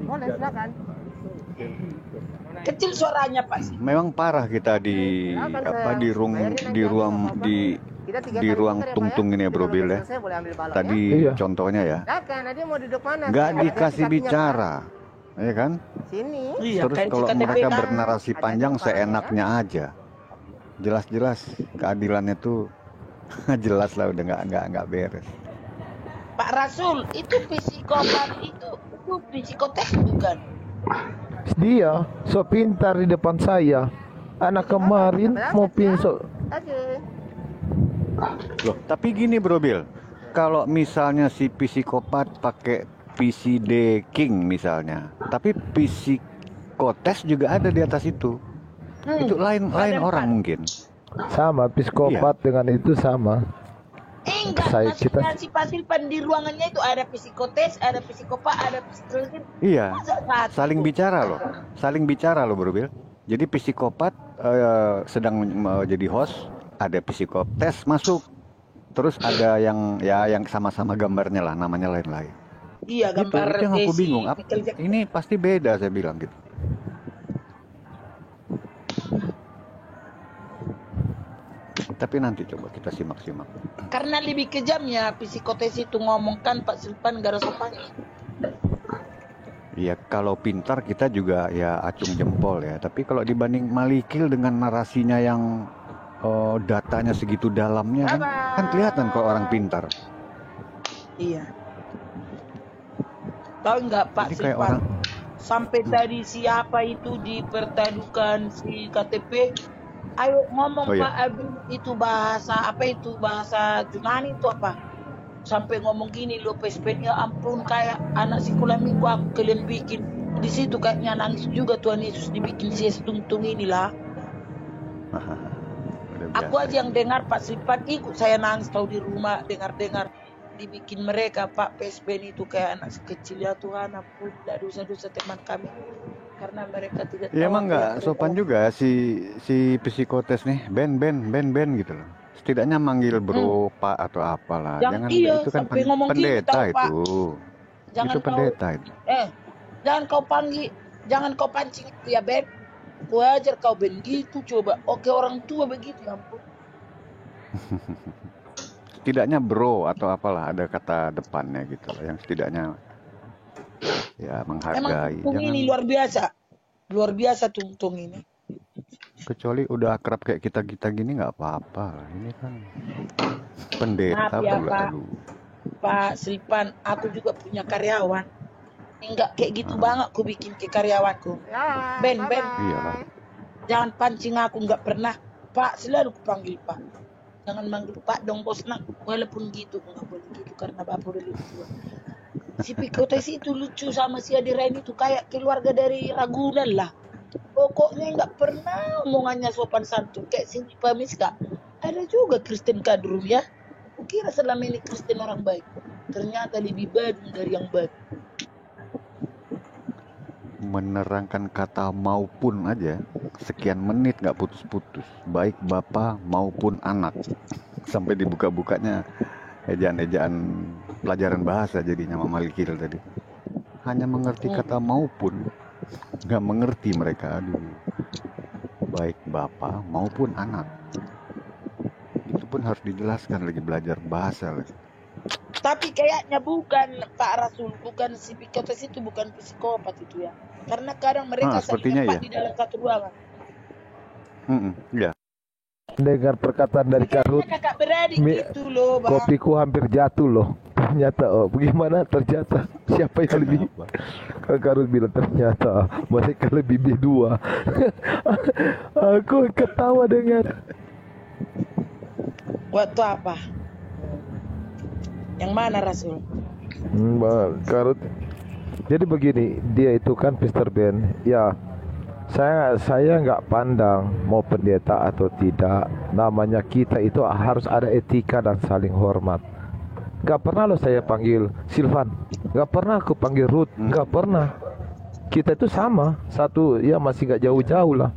Boleh, silakan.
Kecil suaranya Pak.
Memang parah kita di ruang tungtung ini ya Bro Bill ya. Tadi contohnya ya,
Silakan, nanti mau duduk mana?
nggak
Ada
dikasih
sertifikatnya,
bicara, ya kan?
Pak. Sini.
Terus kalau mereka bernarasi panjang seenaknya aja, jelas-jelas keadilannya tuh jelas lah udah nggak beres.
Pak Rasul, itu psikopat itu psikotes bukan?
Dia so pintar di depan saya. Anak kemarin mau pinso.
Loh, tapi gini Bro Bill, kalau misalnya si psikopat pakai PCD King misalnya, tapi psikotes juga ada di atas itu. Itu lain orang mungkin.
Sama psikopat dengan itu sama.
Enggak, maksudnya si Pasilpan di ruangannya itu ada psikotes, ada psikopat, ada psikologi.
Iya, saling bicara loh Bro Bill. Jadi psikopat sedang jadi host, ada psikotes masuk, terus ada yang sama-sama gambarnya lah, namanya lain-lain.
Iya, gambar
itu yang aku
Desi,
bingung. Ini pasti beda saya bilang gitu. Tapi nanti coba kita simak-simak.
Karena lebih kejamnya psikotes itu ngomongkan Pak Silpan gak ada sopannya.
Iya, kalau pintar kita juga ya acung jempol ya. Tapi kalau dibanding Malikil dengan narasinya yang datanya segitu dalamnya kan kelihatan kalau orang pintar.
Iya. Tahu nggak Pak Silpan? Sampai tadi siapa itu dipertadukan si KTP? Ayo ngomong Pak Abi, itu bahasa apa itu, bahasa Yunani itu apa? Sampai ngomong gini loh, PSP ya ampun, kayak anak sekolah minggu aku kalian bikin. Di situ kayaknya nangis juga Tuhan Yesus dibikin si tungtung inilah. Aku aja yang dengar Pak Silpan ikut saya nangis tahu di rumah dengar dibikin mereka Pak PSB itu kayak anak kecil ya Tuhan, ampun, tidak dosa-dosa teman kami. Karena mereka tidak tahu.
Ya emang nggak sopan juga si psikotes nih, Ben gitu loh. Setidaknya manggil bro, Pak atau apalah. Jangan itu kan pendeta
gitu,
itu.
Jangan
itu pendeta itu.
Jangan kau pancing itu ya Ben. Ku ajar kau Ben gitu coba. Oke orang tua begitu ya ampun.
Setidaknya bro atau apalah ada kata depannya gitu loh, yang setidaknya ya menghargai.
Emang tungtung ini luar biasa tungtung ini.
Kecuali udah akrab kayak kita gini nggak apa-apa. Ini kan pendeta
Maaf ya Pak Silpan, aku juga punya karyawan. Enggak kayak gitu banget aku bikin ke karyawanku. Ben,
iyalah.
Jangan pancing aku, nggak pernah Pak, selalu aku panggil Pak. Jangan manggil Pak dong bos nak, walaupun gitu nggak boleh gitu karena bapak udah lebih tua. Si Pikotes itu lucu sama si Adirain itu kayak keluarga dari Ragunan lah. Pokoknya nggak pernah omongannya sopan santun kayak si Pamiska. Ada juga Kristen kadrum ya. Kukira selama ini Kristen orang baik, ternyata lebih badung dari yang baik.
Menerangkan kata maupun aja sekian menit nggak putus-putus, baik bapak maupun anak, sampai dibuka-bukanya ejaan-ejaan pelajaran bahasa jadinya Mama Likil tadi. Hanya mengerti kata maupun, nggak mengerti mereka. Aduh, baik bapak maupun anak, itu pun harus dijelaskan lagi, belajar bahasa lagi.
Tapi kayaknya bukan Pak Rasul, bukan si Pikotes itu bukan psikopat itu ya. Karena kadang mereka saling tempat di dalam satu ruangan.
Iya.
dengar perkataan dari Karut,
Kakak beradik
Mi-
itu loh, Bang.
kopiku hampir jatuh loh. Ternyata, bagaimana ternyata siapa yang lebih? Kak Karut bilang ternyata mereka lebih B2. Aku ketawa dengar.
Waktu apa? Yang mana Rasul?
Karut. Jadi begini, dia itu kan Mr. Ben. Ya, saya nggak pandang mau pendeta atau tidak. Namanya kita itu harus ada etika dan saling hormat. Nggak pernah loh saya panggil Silvan. Nggak pernah aku panggil Ruth. Nggak pernah. Kita itu sama. Satu, ya masih nggak jauh-jauh lah.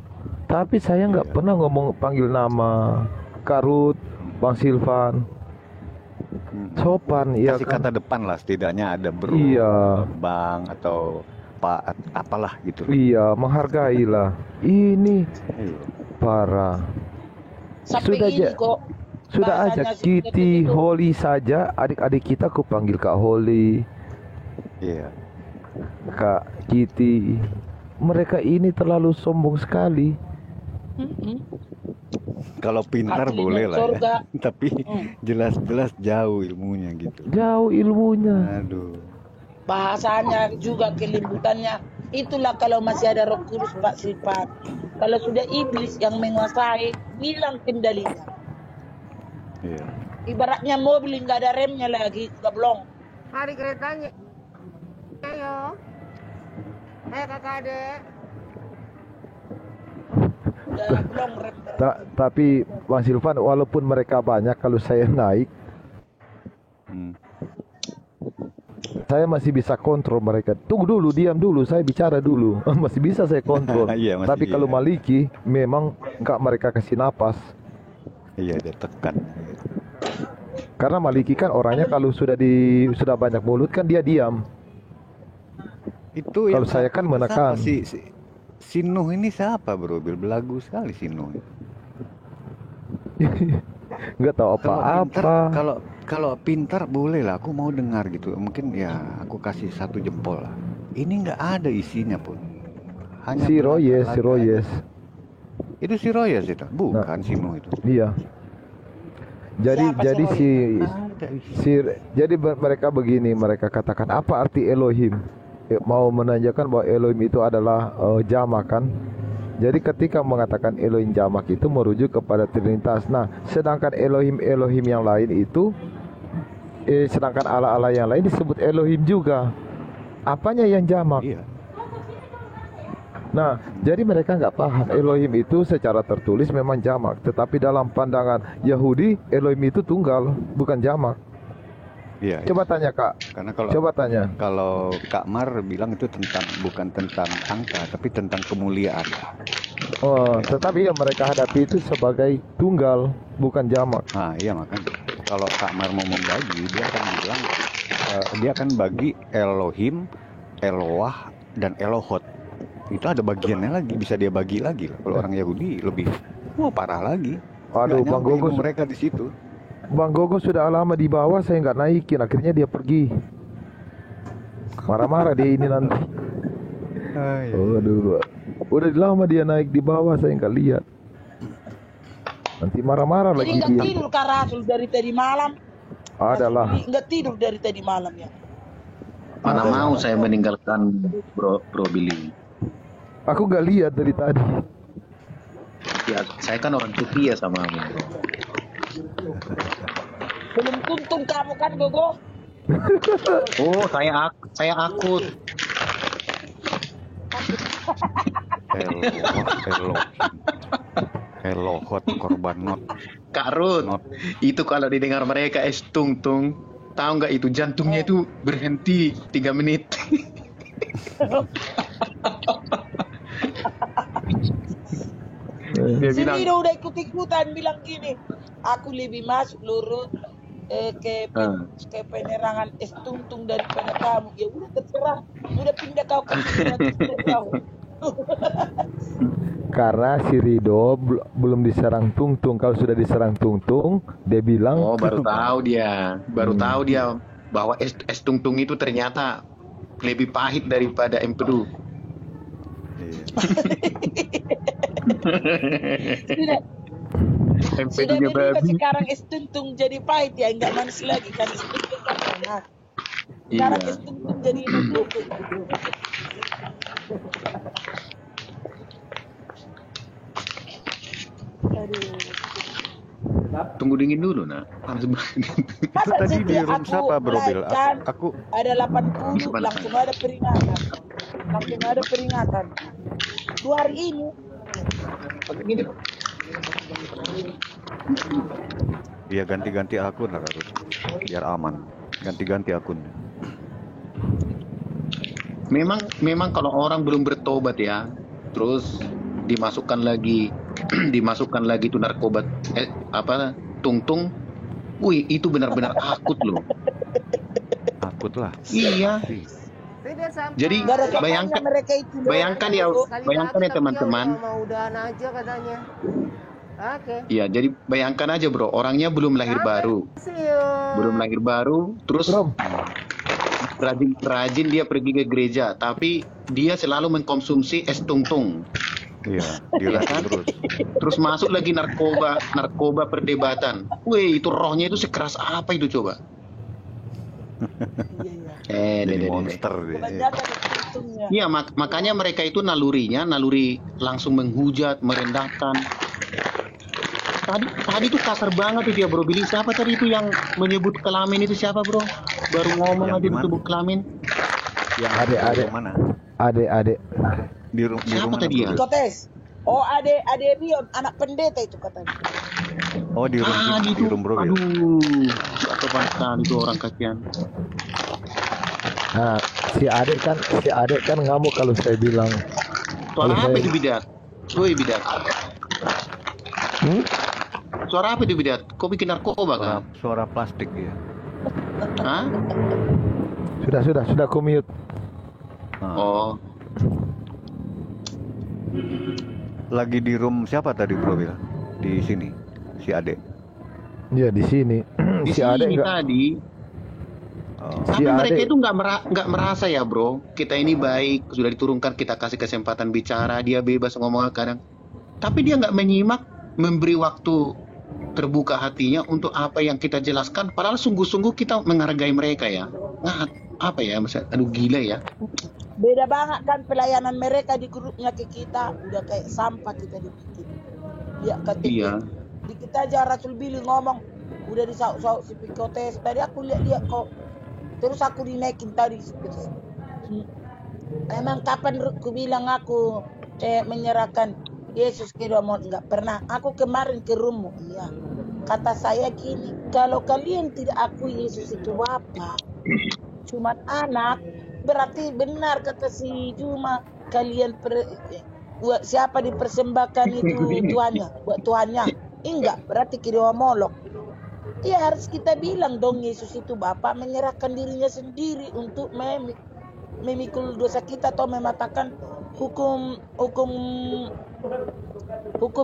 Tapi saya nggak pernah ngomong panggil nama Kak Ruth, Bang Silvan. Sopan, ya
Kasih
kan?
kata depan lah, setidaknya ada bro,
Iya.
bang atau pak, apalah gitu.
Iya, menghargai lah. Ini parah.
Sampai
Sudah
ini
aja,
kok
sudah aja
bahasanya
Kitty, Holly saja. Adik-adik kita aku panggil Kak Holly,
Iya.
Kak Kitty. Mereka ini terlalu sombong sekali.
Kalau pintar
Hati
boleh
lima
lah
surga.
ya, tapi jelas-jelas jauh ilmunya gitu.
Jauh ilmunya.
Aduh.
bahasanya juga kelembutannya. Itulah kalau masih ada Roh Kudus Pak Silvan. Kalau sudah iblis yang menguasai, bilang kendalinya.
Iya.
Ibaratnya mobil nggak ada remnya lagi, gablong.
Mari keretanya. Ayo. Ayo kakak adek.
Gablong rem.
Tapi Bang Silvan, walaupun mereka banyak, kalau saya naik, saya masih bisa kontrol mereka. Tunggu dulu, diam dulu, saya bicara dulu. Masih bisa saya kontrol.
Iya, masih
Tapi kalau
iya.
Maliki, memang nggak mereka kasih napas.
Iya, dia tekan.
Karena Maliki kan orangnya kalau sudah banyak mulut kan dia diam.
Itu
Kalau
yang
saya kan menekan.
Si Nuh ini siapa bro? Belagu sekali si Nuh.
Nggak tahu apa-apa.
Kalau pintar boleh lah, aku mau dengar gitu. Mungkin ya aku kasih 1 jempol lah. Ini nggak ada isinya pun. Hanya
Si Royes, si Royes.
Itu si Royes itu, bukan si Nuh itu.
Iya. Jadi jadi mereka begini, mereka katakan apa arti Elohim? Mau menanyakan bahwa Elohim itu adalah jamak kan? Jadi ketika mengatakan Elohim jamak itu merujuk kepada Trinitas. Nah, sedangkan Elohim yang lain itu sedangkan Allah yang lain disebut Elohim juga. Apanya yang jamak?
Iya.
Nah, jadi mereka nggak paham Elohim itu secara tertulis memang jamak, tetapi dalam pandangan Yahudi Elohim itu tunggal, bukan jamak.
Iya.
Coba tanya Kak.
Karena kalau Kak Mar bilang itu bukan tentang angka, tapi tentang kemuliaan.
Oh, tetapi yang mereka hadapi itu sebagai tunggal, bukan jamak.
Nah, iya makanya kalau Kak Mar mau membagi, dia akan bilang dia akan bagi Elohim, Eloah, dan Elohot. Itu ada bagiannya lagi, bisa dia bagi lagi. Kalau orang Yahudi lebih parah lagi.
Aduh,
Nggak
Bang
nyampe
Gogo
ilmu mereka di situ.
Bang Gogo sudah lama di bawah, saya nggak naikin, akhirnya dia pergi. Marah-marah dia ini nanti. Aduh, udah lama dia naik di bawah, saya nggak lihat. Nanti marah-marah
Jadi
lagi
nggak
dia.
tidur Kak Rasul dari tadi malam.
Adalah.
Nggak tidur dari tadi malam ya.
Mana mau saya meninggalkan Bro Billy.
Aku nggak lihat dari tadi.
Ya, saya kan orang setia sama kamu.
Belum tuntung kamu kan Gogo.
Oh, saya akut.
Elohot, korban not.
Kak Ruth, itu kalau didengar mereka tung, tahu nggak itu jantungnya itu berhenti 3 menit. Dia bilang,
Sini udah ikut-ikutan bilang gini, aku lebih masuk lurus ke penerangan Tuntung daripada kamu. Ya udah terserah, udah pindah kau ke kau.
Karena si Rido belum diserang Tungtung. Kalau sudah diserang Tungtung, dia bilang.
oh baru tahu dia bahwa es Tungtung itu ternyata lebih pahit daripada empedu.
Sudah
Empedunya
berubah
babi.
sekarang es tuntung jadi pahit ya, enggak manis lagi kan es tuntung kan enak. Sekarang
Iya.
es tuntung jadi enak. Aduh.
Tunggu dingin dulu, nak. Panas banget.
Masa
tadi di
setiap
room
aku
siapa, Bro Bil?
like kan
Aku
ada 80 langsung ada peringatan. Langsung ada peringatan. 2 hari ini
ya ganti-ganti akun lah Karut. Biar aman. Ganti-ganti akun.
Memang kalau orang belum bertobat ya, terus dimasukkan lagi tuh narkoba tungtung. Wih, itu benar-benar akut loh.
Akut lah.
Iya.
Beda sama.
Jadi bayangkan
mereka itu
bayangkan ya teman-teman.
Mau udahan aja katanya. Oke.
Iya, jadi bayangkan aja bro, orangnya belum lahir baru. Belum lahir baru, terus rajin dia pergi ke gereja, tapi dia selalu mengkonsumsi es tungtung.
Iya,
Iya kan? Terus masuk lagi narkoba perdebatan. Wih, itu rohnya itu sekeras apa itu coba?
Jadi monster dia.
Iya, makanya mereka itu naluri langsung menghujat, merendahkan. Tadi tuh kasar banget tuh dia bro. Billy siapa tadi itu yang menyebut kelamin itu siapa bro? Baru ngomong aja disebut kelamin.
Yang
Adik
mana?
Adik.
Di
Siapa
rumah
tadi ya?
Kotes. Oh, ade Dion, anak pendeta itu katanya.
Oh, di room Bro Bil.
Aduh, atau pasal itu orang kasihan.
Nah, si adik kan ngamuk kalau saya bilang.
Suara apa itu bidat? Woi bidat. Suara apa itu bidat? Kau bikin narkoba kan?
Suara plastik ya.
Hah?
Sudah aku mute.
Oh.
Lagi di room siapa tadi Bro Bil? Di sini. Si Ade.
Iya, di sini.
Di
si
sini
adik enggak.
tadi. Tapi mereka itu nggak merasa ya bro, kita ini baik, sudah diturunkan, kita kasih kesempatan bicara, dia bebas ngomong kadang. Tapi dia nggak menyimak, memberi waktu terbuka hatinya untuk apa yang kita jelaskan. Padahal sungguh-sungguh kita menghargai mereka ya. Nah, apa ya, aduh gila ya.
Beda banget kan pelayanan mereka di grupnya ke kita, udah kayak sampah kita dibikin. Ya KTP.
Iya.
Di kita aja Rasul Billy ngomong, udah disauk-sauk si Pikotes. Tadi aku lihat kok. Terus aku dinaikin tadi. Emang kapan ku bilang aku menyerahkan Yesus ke doa nggak pernah. Aku kemarin ke rumahmu. Iya. Kata saya gini, kalau kalian tidak akui Yesus itu Bapa, cuma anak, berarti benar kata si Juma, kalian buat siapa dipersembahkan itu Tuhannya, buat Tuhannya. Enggak, berarti ke doa Molok. Ya harus kita bilang dong Yesus itu Bapa menyerahkan dirinya sendiri untuk memikul dosa kita atau mematakan hukum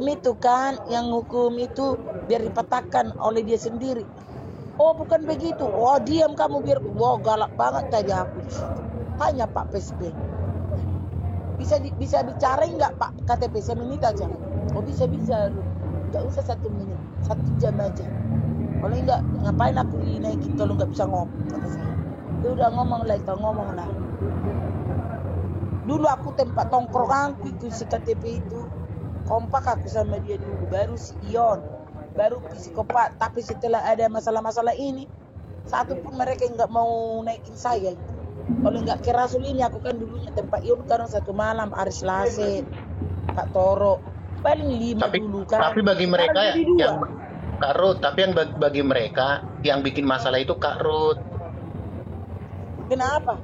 itu kan, yang hukum itu biar dipatahkan oleh dia sendiri. Oh bukan begitu. Oh diam kamu biar. Wow galak banget tadi aku di situ. Tanya Pak PSB. Bisa bicara enggak Pak KTP semenit aja. Oh bisa. Enggak usah 1 menit, 1 jam aja. Kalau enggak, ngapain aku dinaikin kalau enggak bisa ngomong, kata saya. Dia udah ngomong lah. Dulu aku tempat tongkrongan aku si KTP itu. Kompak aku sama dia dulu, baru si Ion, baru psikopat. Tapi setelah ada masalah-masalah ini, satu pun mereka enggak mau naikin saya. Kalau enggak ke Rasul ini, aku kan dulunya tempat Ion kadang 1 malam, hari Selasa, Pak Toro. Paling 5 dulu kan.
Tapi bagi mereka yang Kak Ruth, tapi yang bagi mereka yang bikin masalah itu Kak Ruth.
Kenapa?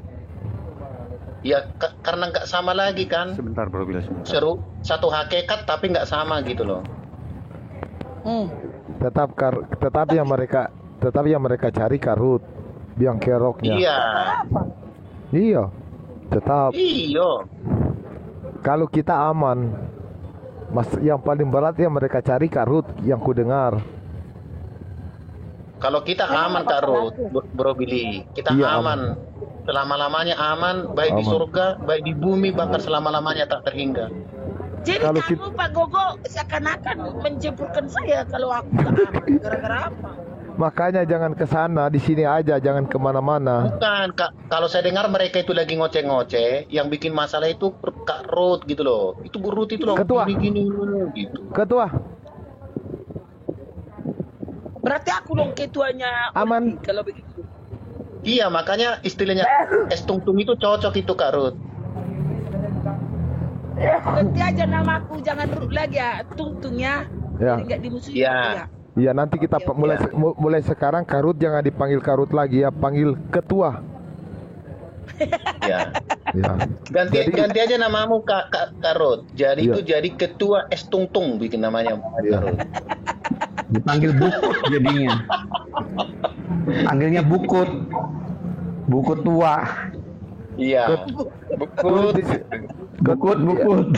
Ya karena nggak sama lagi kan.
Sebentar Bro Bil, sebentar.
Seru satu hakikat tapi nggak sama gitu loh.
Tetap yang mereka cari karut biang keroknya. Iya. Tetap.
Iya.
Kalau kita aman, yang paling berat yang mereka cari karut yang ku dengar.
Kalau kita aman Kak Ruth, Bro Billy, kita aman. Selama-lamanya aman, baik di surga, baik di bumi, bahkan selama-lamanya tak terhingga.
Jadi
Kalau
kamu Pak Gogo seakan-akan menjeburkan saya kalau aku nggak aman. Gara-gara apa?
Makanya jangan ke sana, di sini aja, jangan kemana-mana.
Bukan, kalau saya dengar mereka itu lagi ngoceh-ngoceh, yang bikin masalah itu Kak Ruth gitu loh. Itu Bu Ruth itu loh,
Ketua.
gini gitu.
Ketua,
Berarti aku dong ketuanya.
aman.
Kalau begitu.
Iya, makanya istilahnya es tung-tung itu cocok itu Kak Ruth.
Ganti aja namaku, jangan Ruth lagi ya, Tung-tung ya.
Ya.
Nggak dimusuhi
Iya.
aku ya.
Iya, nanti kita mulai sekarang Karut jangan dipanggil Karut lagi ya, panggil Ketua.
Ya.
Ya.
Ganti aja namamu Kak Ruth. Jadi itu jadi Ketua Es Tung-tung bikin namanya Kak Ruth.
Dipanggil Bukut jadinya. Panggilnya Bukut. Bukut tua.
Iya. Bukut.
Bukut.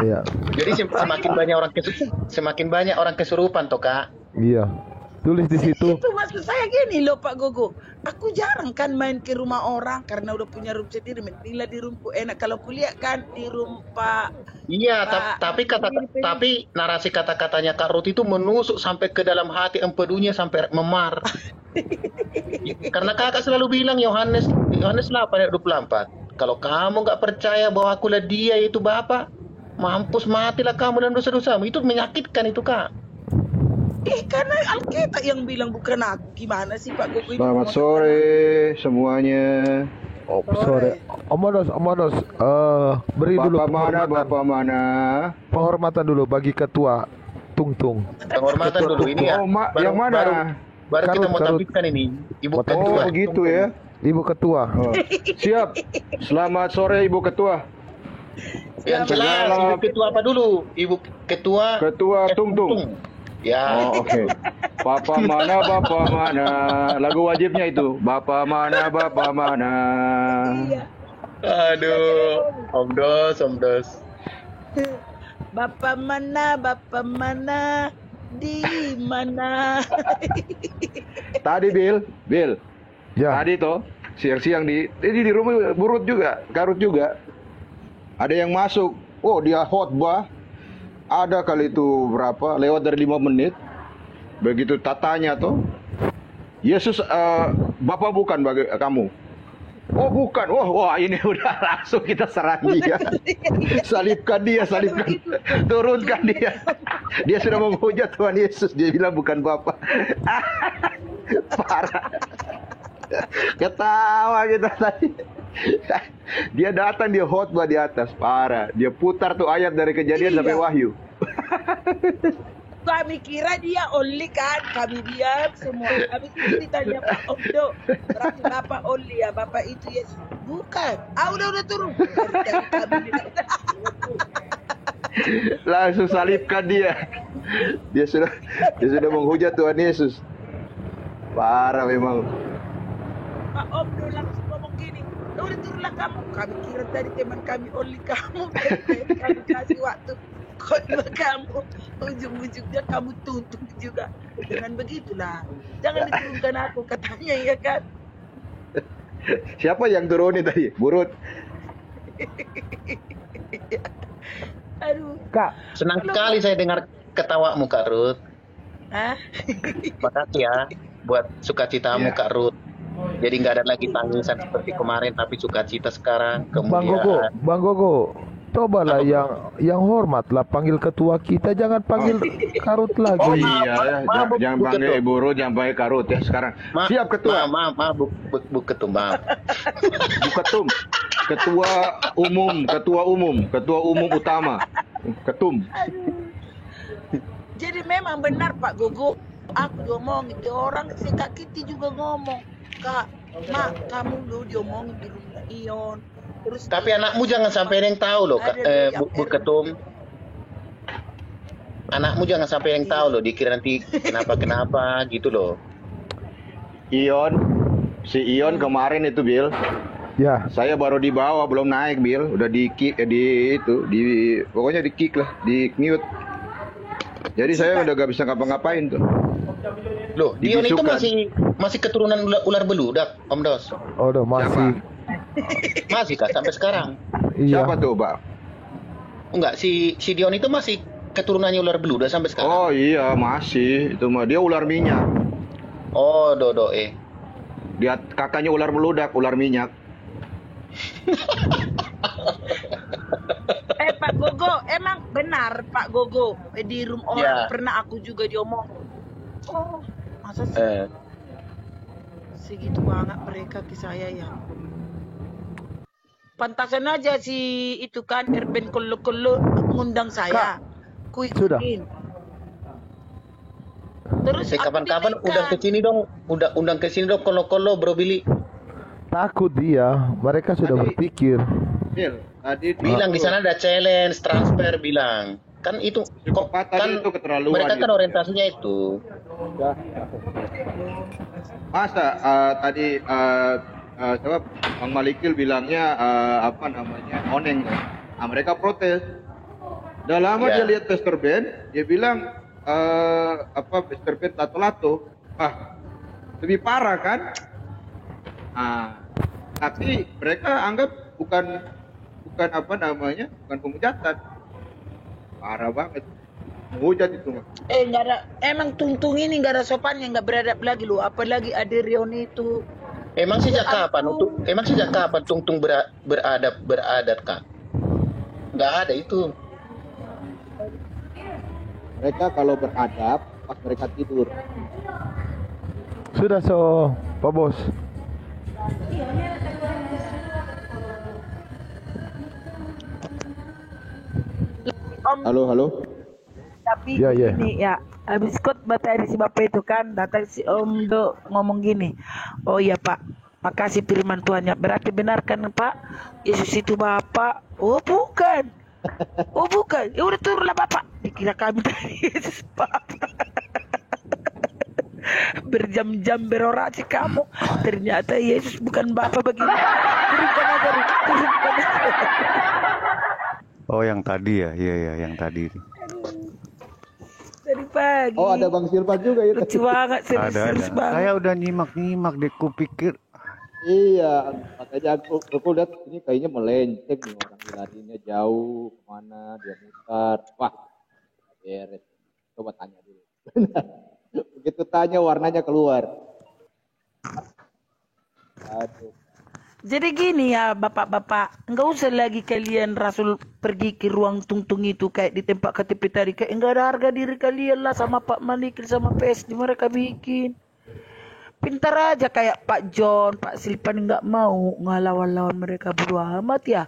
Iya.
Jadi semakin banyak orang kesurupan toh Kak.
Iya. Tulis di situ.
Itu maksud saya gini loh Pak Gogo. Aku jarang kan main ke rumah orang karena udah punya rumah sendiri. Tinggal di rumah enak. Kalau kuliah kan di rumah.
Iya, tapi narasi kata-katanya Kak Ruth itu menusuk sampai ke dalam hati empedunya sampai memar. Karena kakak selalu bilang Yohanes 8 ayat 24. Kalau kamu nggak percaya bahwa akulah dia itu Bapa, mampus matilah kamu dan dosa-dosamu. Itu menyakitkan itu Kak.
Karena Alkitab yang bilang bukan aku. Gimana sih Pak Gogo ini?
Selamat sore semuanya.
Sore. Omodos, beri dulu
Bapak mana?
Penghormatan dulu bagi Ketua Tung-tung.
Penghormatan dulu ini ya.
Yang mana?
Baru kita mau tampilkan ini Ibu Ketua.
Oh gitu ya.
Ibu Ketua.
Siap. Selamat sore Ibu Ketua.
Yang jelas Ibu Ketua apa dulu? Ibu Ketua
Tung-tung.
Ya.
Oh, oke. Bapak mana? Lagu wajibnya itu. Bapak mana?
Aduh, Om Dos.
Bapak mana? Di mana?
Tadi Bill.
Ya.
Tadi toh siang-siang di rumah Burut juga, Karut juga. Ada yang masuk. Oh, dia khotbah. Ada kali itu berapa? Lewat dari 5 menit. Begitu tatanya toh. Yesus Bapak bukan bagi kamu. Oh bukan. Wah ini udah langsung kita serang dia. Salibkan dia. Turunkan dia. Dia sudah menghujat Tuhan Yesus. Dia bilang bukan Bapak. Parah. Ketawa kita tadi. Dia datang, dia khotbah di atas. Parah. Dia putar tuh ayat dari Kejadian sampai Wahyu.
Kami kira dia only kan, kami diam semua. Habis itu ditanya Pak Omdo, berarti Bapak only ya, Bapak itu Yesus. Bukan. Udah turun.
Langsung salibkan dia. Dia sudah menghujat Tuhan Yesus. Parah memang.
Pak Omdo langsung ngomong gini, udah turunlah kamu. Kami kira tadi teman kami only kamu. Kami kasih waktu. Khotbah kamu, ujung-ujungnya kamu tutup juga. Dengan begitulah, jangan diturunkan aku katanya ya kan.
Siapa yang turunin tadi? Burut.
Aduh.
Kak,
senang sekali saya dengar ketawamu Kak Ruth. Makasih ya buat sukacitamu Kak Ruth. Jadi nggak ada lagi tangisan seperti kemarin, tapi sukacita sekarang. Kemudian
Bang Gogo, cobalah yang hormatlah, panggil ketua kita, jangan panggil Karut lagi.
Oh iya, jangan panggil Ibu Ruth, jangan panggil Karut ya sekarang. Siap ketua.
Maaf, Bu Ketum, maaf.
Bu Ketum, ketua umum utama, Ketum.
Jadi memang benar Pak Gogo, aku diomongin, di orang si Kak Kiti juga ngomong, Kak, Mak, kamu lu diomongin di rumah Ion. Terus
tapi anakmu jangan sampai ada yang tahu loh, Bu Ketum. Anakmu jangan sampai yang tahu loh, dikira nanti kenapa gitu loh.
Si Ion kemarin itu Bill.
Ya.
Saya baru dibawa, belum naik Bill, udah pokoknya di kick lah, di mute. Jadi saya udah gak bisa ngapa-ngapain tuh.
Loh, Ion itu masih keturunan ular beludak, Om Dos.
Oh, masih.
Masih Kak sampai sekarang.
Iya.
Siapa tuh, Pak?
enggak si Dion itu masih keturunannya ular beluda sampai sekarang.
Oh iya masih, itu mah dia ular minyak.
Oh, Dodo
Dia kakaknya ular beludak, ular minyak.
Pak Gogo, emang benar Pak Gogo di room orang
Ya.
pernah aku juga diomong. Oh, masa sih segitu banget mereka ke saya ya. Pantasan aja si itu kan Erben Kolo ngundang saya. Ku
Sudah.
ikutin. Terus aku
kapan-kapan
dipecat.
undang ke sini dong kolo-kolo Bro Billy.
Takut dia, mereka sudah berpikir.
Bil, tadi
Bilang di sana ada challenge transfer bilang. Kan itu kok kan
itu keterlaluan
mereka kan
itu.
orientasinya itu.
Masa tadi siapa Bang Malikil bilangnya apa namanya oneng ya. Nah, mereka protes. Udah lama
Ya.
dia lihat Mr. Ben, dia bilang apa Mr. Ben lato-lato. Lebih parah kan? Tapi mereka anggap bukan apa namanya, bukan pemujatan. Parah banget. Menghujat itu mah.
Nggak ada. Emang Tungtung ini nggak ada sopannya, nggak beradab lagi loh. Apalagi ada Rion itu.
Emang sejak kapan Tungtung beradab Kak? Nggak ada itu.
Mereka kalau beradab pas mereka tidur.
Sudah Pak Bos.
Halo.
Tapi
Ya.
gini ya, habis khotbah tadi si Bapak itu kan datang si Om Do ngomong gini. Oh iya Pak, makasih firman Tuhannya. Berarti benarkan Pak, Yesus itu Bapak? Oh bukan. Ya udah turunlah Bapak. Dikira kami tadi Yesus Bapak. Berjam-jam berorasi kamu. Ternyata Yesus bukan Bapak begini. Turunkan aja, turunkan aja.
Oh yang tadi ya, iya yang tadi.
Dari pagi.
Oh ada Bang Silvan juga itu.
Lucu banget, serius
Ada.
banget.
Saya udah nyimak deh, kupikir
Iya, makanya aku lihat ini kayaknya melenceng nih orang larinya jauh kemana dia mutar. Wah, beres. Coba tanya dulu. Begitu tanya warnanya keluar. Aduh.
Jadi gini ya bapak-bapak, nggak usah lagi kalian Rasul pergi ke ruang tungtung itu kayak di tempat KTP tadi, kayak nggak ada harga diri kalian lah sama Pak Malikil sama PSD mereka bikin. Pintar aja kayak Pak John, Pak Silpan nggak mau ngelawan-lawan mereka bodo amat ya.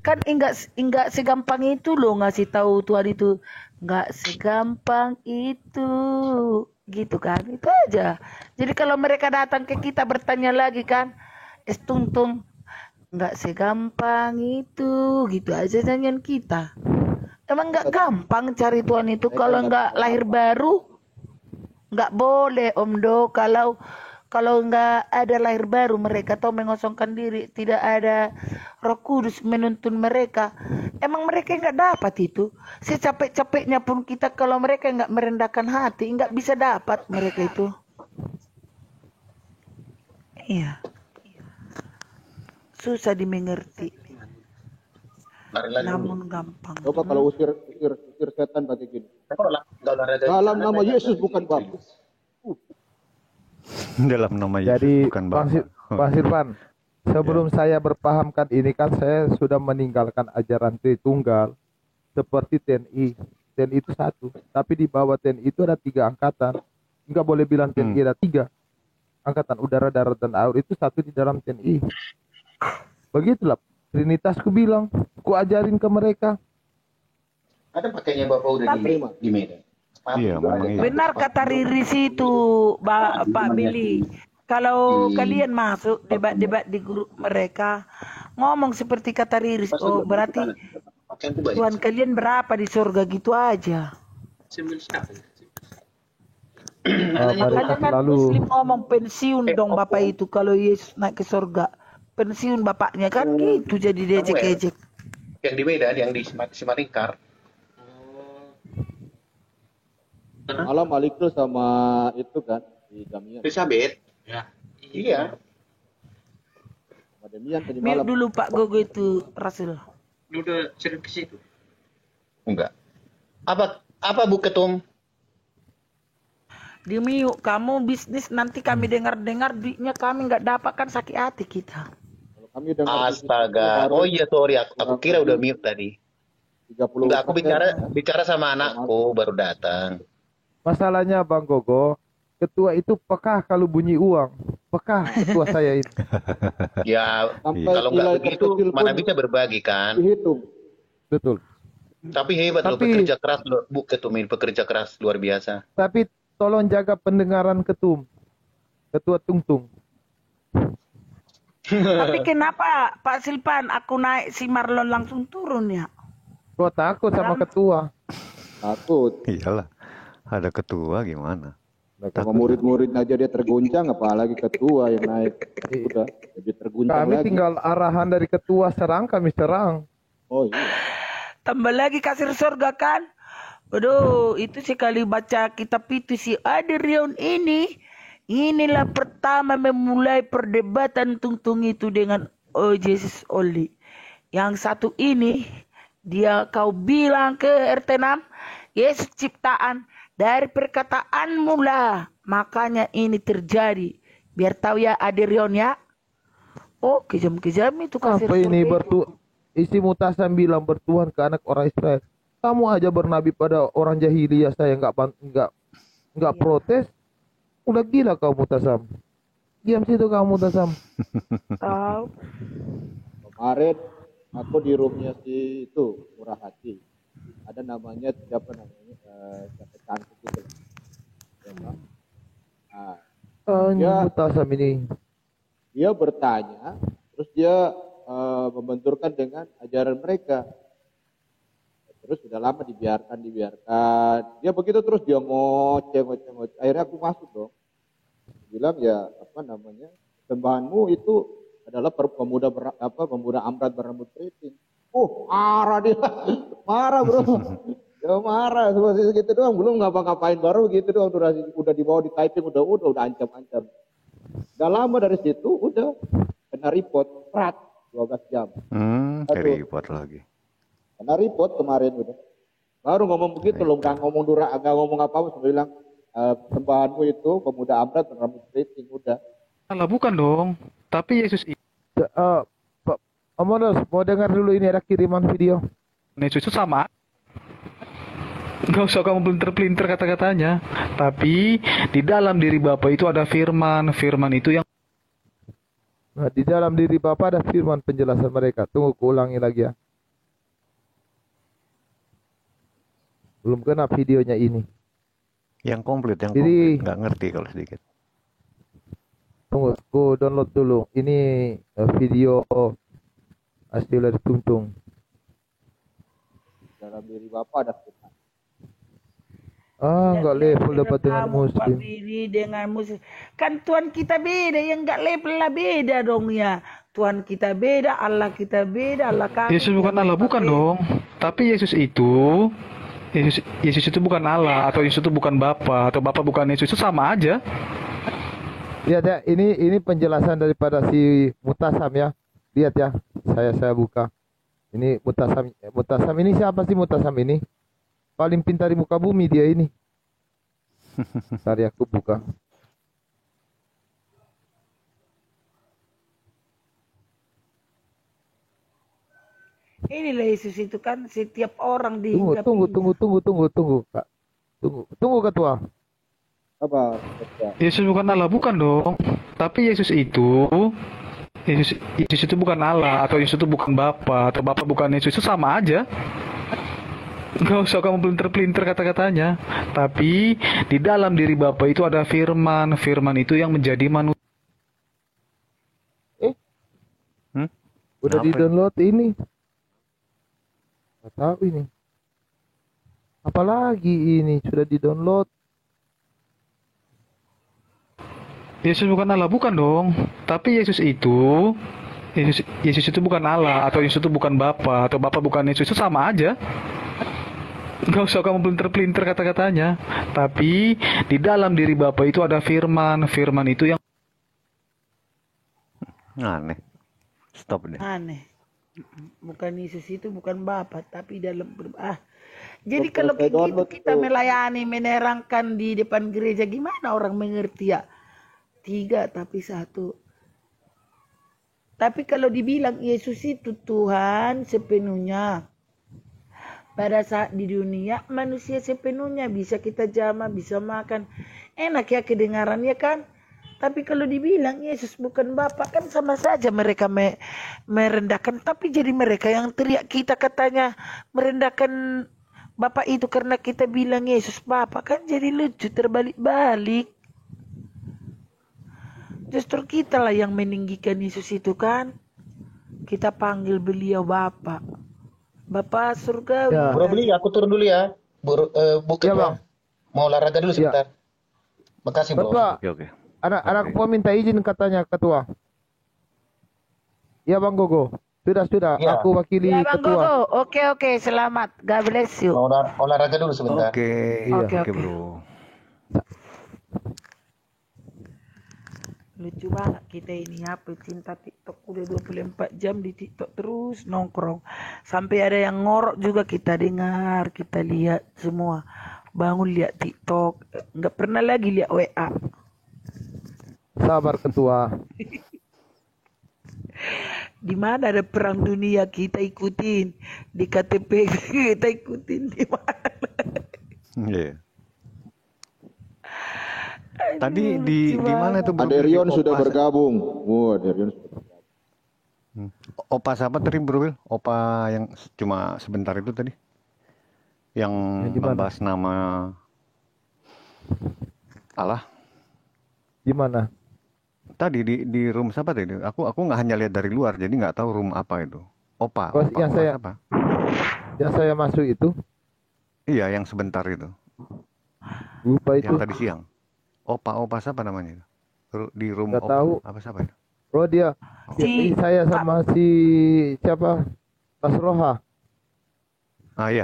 Kan enggak segampang itu loh ngasih tahu Tuhan itu, nggak segampang itu, gitu kan, itu aja. Jadi kalau mereka datang ke kita bertanya lagi kan, Tungtung nggak segampang itu, gitu aja nyanyian kita. Emang nggak gampang cari Tuhan itu kalau nggak lahir baru, nggak boleh Om Do. Kalau nggak ada lahir baru mereka tahu mengosongkan diri, tidak ada Roh Kudus menuntun mereka. Emang mereka nggak dapat itu. Secapek-capeknya pun kita kalau mereka nggak merendahkan hati nggak bisa dapat mereka itu. Iya. Susah dimengerti. Namun gampang.
Coba kalau usir setan pakai gini. Dalam nama Yesus bukan Bapak.
dalam nama Yesus
Jadi
bukan
Bang
Bapak.
Bang Silvan, sebelum saya berpahamkan ini kan saya sudah meninggalkan ajaran Tritunggal seperti TNI. TNI itu satu, tapi di bawah TNI itu ada 3 angkatan. Enggak boleh bilang TNI ada 3. Angkatan udara, darat, dan air itu satu di dalam TNI. Begitulah Trinitas ku bilang, ku ajarin ke mereka.
Ada pakainya Bapak udah diterima di Medan.
Iya, memang iya.
Benar kata Riris itu, Pak Billy. Kalau kalian masuk debat-debat di grup mereka, ngomong seperti kata Riris, oh berarti Tuhan kalian berapa di surga gitu aja.
Mereka
Kan
selalu
Muslim ngomong pensiun dong Bapak itu kalau Yesus naik ke surga. Pensiun bapaknya kan gitu jadi diejek-ejek.
Yang di Medan, yang di Simalingkar.
Malam Malikul sama itu kan di Damian.
Elizabeth. Ya. Iya.
Sama Damian tadi
Mute
malam.
dulu Pak Gogo itu Rasul.
Lu udah sering ke situ.
Enggak. Apa Bu Ketum?
Di Miu, kamu bisnis nanti kami dengar-dengar duitnya kami nggak dapat kan sakit hati kita.
Kami dengar
Astaga. Oh iya, sorry, aku kira udah mute tadi.
30%.
Enggak, aku bicara sama anakku baru datang.
Masalahnya Bang Gogo, ketua itu pekah kalau bunyi uang. Pekah ketua saya ini.
Ya,
Sampai
kalau nggak
nilai
begitu
terkecil
mana
pun
bisa berbagi kan?
dihitung.
Betul.
Tapi hebat loh, pekerja keras loh, Bu Ketum ini pekerja keras luar biasa.
Tapi tolong jaga pendengaran ketua Tungtung.
Tapi kenapa Pak Silpan aku naik si Marlon langsung turun ya?
Kau takut sama ketua?
Takut.
Iyalah, ada ketua gimana?
Nah, sama murid-murid aja dia terguncang, apalagi ketua yang naik. Udah, jadi terguncang
Kami
lagi.
tinggal arahan dari ketua serang, kami serang.
Oh iya.
Tambah lagi kasir surga kan? Aduh, itu sekali baca kitab itu si Adrian ini. Inilah pertama memulai perdebatan Tungtung itu dengan Oh Jesus Only. Yang satu ini, dia kau bilang ke RT6, Yesus ciptaan dari perkataanmu lah. Makanya ini terjadi. Biar tahu ya Adrian ya. Oh, kejam-kejam itu kasir
Apa ini
surga.
isi Mutasam bilang bertuhan ke anak orang Israel. Kamu aja bernabi pada orang jahiliyah, saya nggak protes. Udah gila kau Mutasam. Diam situ kamu Mutasam.
Tahu.
Kemarin aku di roomnya si itu Murah Hati. Ada namanya siapa namanya? Siapa cantik itu. Siapa? Nah,
Mutasam ini.
dia bertanya, terus dia membenturkan dengan ajaran mereka. Terus sudah lama dibiarkan. Dia begitu terus dia ngoceh. Akhirnya aku masuk dong. Bilang ya apa namanya, sembahanmu itu adalah pemuda amrat berambut keriting. Marah dia, marah bro. Dia marah seperti gitu doang, belum ngapa-ngapain baru gitu doang. Udah dibawa di typing, udah ancam-ancam. Udah lama dari situ udah kena report, 12 jam.
Report lagi.
Kena report kemarin udah. Baru ngomong begitu loh, nggak ngomong apa-apa, cuma bilang sembahanmu itu pemuda amrat berambut keriting, udah.
Salah bukan dong, tapi Yesus
Pak Amonos, mau dengar dulu ini ada kiriman video.
Yesus itu sama. Gak usah kamu pelintir-pelintir kata-katanya. Tapi di dalam diri Bapa itu ada firman. Firman itu yang
Nah, di dalam diri Bapa ada firman penjelasan mereka. Tunggu, kuulangi lagi ya. Belum kena videonya ini.
Yang komplit,
Jadi,
nggak ngerti kalau sedikit.
Tunggu, ku download dulu. Ini video hasil dari Tungtung.
Dalam diri Bapa ada firman.
Nggak level dapat dengan muslim.
Diri dengan muslim. Kan Tuhan kita beda, yang nggak level lah beda dong ya. Tuhan kita beda, Allah kita beda, Allah kami.
Yesus bukan Allah, bukan dong. Tapi Yesus itu bukan Allah, atau Yesus itu bukan Bapa, atau Bapa bukan Yesus, itu sama aja.
Lihat ya, ini penjelasan daripada si Mutasam ya. Lihat ya, saya buka. Ini Mutasam ini siapa sih Mutasam ini? Paling pintar di muka bumi dia ini. Tadi aku buka.
Inilah Yesus itu kan setiap orang di
Tunggu, Kak. Tunggu ketua.
Apa?
Yesus bukan Allah, bukan dong. Tapi Yesus itu bukan Allah, atau Yesus itu bukan Bapa, atau Bapa bukan Yesus, itu sama aja. Gak usah kamu pelintir-pelintir kata-katanya. Tapi di dalam diri Bapa itu ada firman. Firman itu yang menjadi manusia.
Udah di-download ini. Gak tahu ini. Apalagi ini sudah di-download.
Yesus bukan Allah, bukan dong. Tapi Yesus itu bukan Allah, atau Yesus itu bukan Bapa, atau Bapa bukan Yesus, itu sama aja. Gak usah kamu pelintir-pelintir kata-katanya. Tapi di dalam diri Bapa itu ada firman. Firman itu yang
Aneh. Stop deh.
Aneh. Bukan Yesus itu bukan Bapa, tapi dalam Jadi kalau kayak gitu kita melayani, menerangkan di depan gereja, gimana orang mengerti ya? 3 tapi 1. Tapi kalau dibilang Yesus itu Tuhan sepenuhnya, pada saat di dunia manusia sepenuhnya, bisa kita jamah, bisa makan, enak ya kedengarannya kan. Tapi kalau dibilang Yesus bukan Bapa, kan sama saja mereka merendahkan. Tapi jadi mereka yang teriak, kita katanya merendahkan Bapa itu karena kita bilang Yesus Bapa, kan jadi lucu, terbalik-balik. Justru kita lah yang meninggikan Yesus itu kan. Kita panggil beliau Bapa. Bapa surgawi.
Ya. Bro beli, aku turun dulu ya. Bukit ya, mau olahraga dulu sebentar. Makasih bro.
Oke. Anak gua minta izin katanya ketua. Ya Bang Gogo. Sudah. Ya. Aku wakili
ya, Bang
ketua.
Gogo. Oke. Selamat. God bless you.
Mau olahraga dulu sebentar.
Oke, bro.
Lucu banget kita ini, apa cinta TikTok, udah 24 jam di TikTok terus nongkrong. Sampai ada yang ngorok juga kita dengar, kita lihat semua. Bangun lihat TikTok, nggak pernah lagi lihat WA.
Sabar ketua.
Di mana ada perang dunia kita ikutin, di KTP kita ikutin di mana.
Yeah. Tadi di mana itu?
Aderion sudah bergabung. Aderion sudah bergabung.
Opa siapa tadi Bro Will? Opa yang cuma sebentar itu tadi. Yang membahas nama Allah.
Gimana?
Tadi di room siapa tadi? Aku nggak hanya lihat dari luar, jadi nggak tahu room apa itu. Opa.
Yang saya masuk itu?
Iya, yang sebentar itu.
Lupa itu.
Yang tadi siang. Opa siapa namanya? Di room
Opa. Tahu.
Apa siapa itu?
Oh dia. Saya sama si siapa? Tasroha.
Ah iya.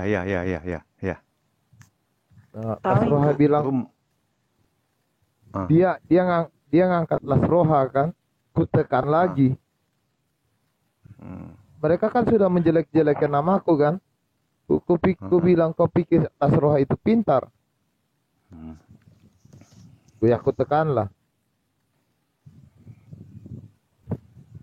Tasroha bilang dia ngangkat Lasroha kan, kutekan lagi. Mereka kan sudah menjelek-jelekan namaku kan. Ku bilang kau pikir Lasroha itu pintar. Ya aku tekanlah.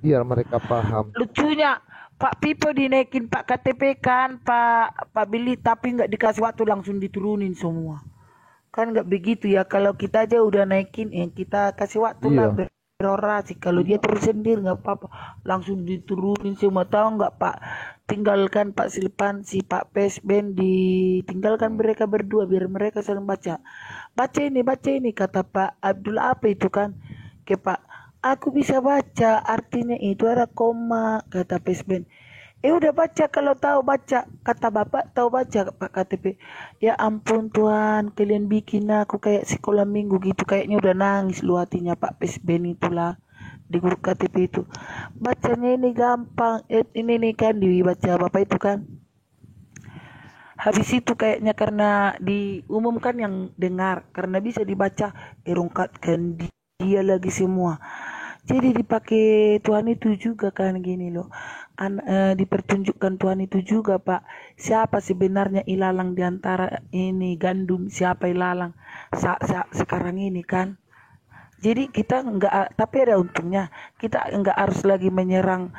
Biar mereka paham.
Lucunya Pak Pipo dinaikin Pak KTP kan, Pak Billy, tapi nggak dikasih waktu, langsung diturunin semua. Kan nggak begitu ya, kalau kita aja udah naikin, kita kasih waktu lah berorasi. Kalau dia terus sendiri nggak apa-apa, langsung diturunin semua. Tahu nggak Pak, tinggalkan Pak Silpan, si Pak Pesben, ditinggalkan mereka berdua biar mereka saling baca. Baca ini kata Pak Abdul apa itu kan ke Pak, aku bisa baca, artinya itu ada koma, kata Pesben. Udah baca, kalau tahu baca, kata Bapak tahu baca Pak KTP. Ya ampun Tuhan, kalian bikin aku kayak sekolah minggu gitu, kayaknya udah nangis lu hatinya Pak Pesben itulah di grup KTP itu. Bacanya ini gampang, ini nih kan dibaca Bapak itu kan. Habis itu kayaknya karena diumumkan yang dengar, karena bisa dibaca, dirungkatkan dia lagi semua. Jadi dipakai Tuhan itu juga kan gini loh. Dipertunjukkan Tuhan itu juga Pak. Siapa sebenarnya ilalang di antara ini gandum, siapa ilalang sekarang ini kan. Jadi kita enggak, tapi ada untungnya. Kita enggak harus lagi menyerang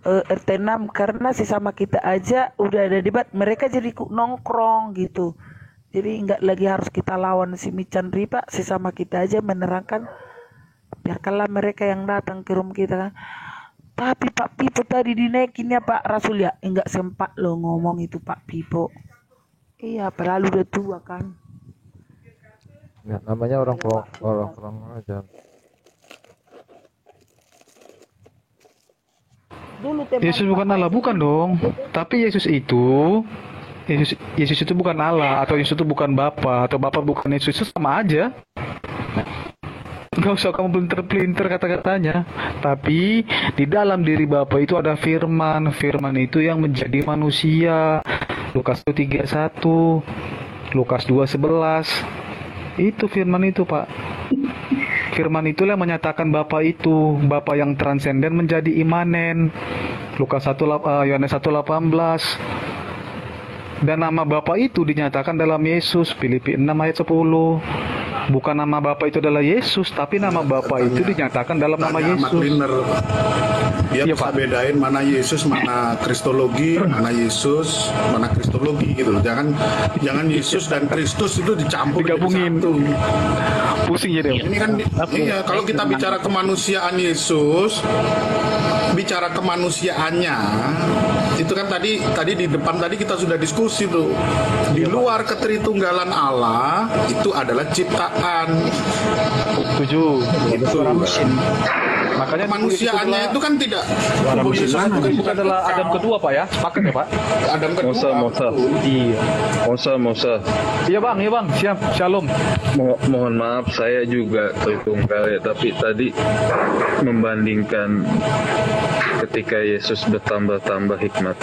RT 6 karena sesama kita aja udah ada debat, mereka jadi nongkrong gitu. Jadi enggak lagi harus kita lawan si Mican Ripa, sesama kita aja menerangkan. Biarkanlah mereka yang datang ke room kita kan. Tapi Pak Pipo tadi dinaikinnya Pak Rasul ya, enggak sempat lo ngomong itu Pak Pipo. Iya, padahal udah tua kan.
Ya, namanya orang aja.
Yesus bukan Allah, bukan dong. Tapi Yesus itu bukan Allah, atau Yesus itu bukan Bapa, atau Bapa bukan Yesus, itu sama aja. Gak usah kamu pelintir kata-katanya. Tapi di dalam diri Bapa itu ada firman. Firman itu yang menjadi manusia. Lukas 3:1, Lukas 2:11. Itu firman itu Pak. Firman itulah yang menyatakan Bapa itu, Bapa yang transenden menjadi imanen. Lukas 1, Yohanes 1:18. Dan nama Bapa itu dinyatakan dalam Yesus, Filipi 6 ayat 10. Bukan nama Bapa itu adalah Yesus, tapi nama Bapa itu dinyatakan dalam nama Yesus.
Dia bisa bedain mana Yesus, mana Kristologi, mana Yesus, mana Kristologi gitu loh. Jangan Yesus dan Kristus itu dicampur
digabungin. Pusing ya deh.
Ini kan iya, kalau kita bicara kemanusiaan Yesus, bicara kemanusiaannya, itu kan tadi di depan tadi kita sudah diskusi tuh. Di luar ketritunggalan Allah itu adalah ciptaan.
Setuju.
Itu
Makanya
kemanusiaannya itu kan tidak.
Yesus bukan adalah Adam kedua, Pak ya? Sepakat ya, Pak?
Adam kedua.
Mosa. Iya bang, siap. Shalom.
Mohon maaf, saya juga Tritunggal ya, tapi tadi membandingkan ketika Yesus bertambah-tambah hikmat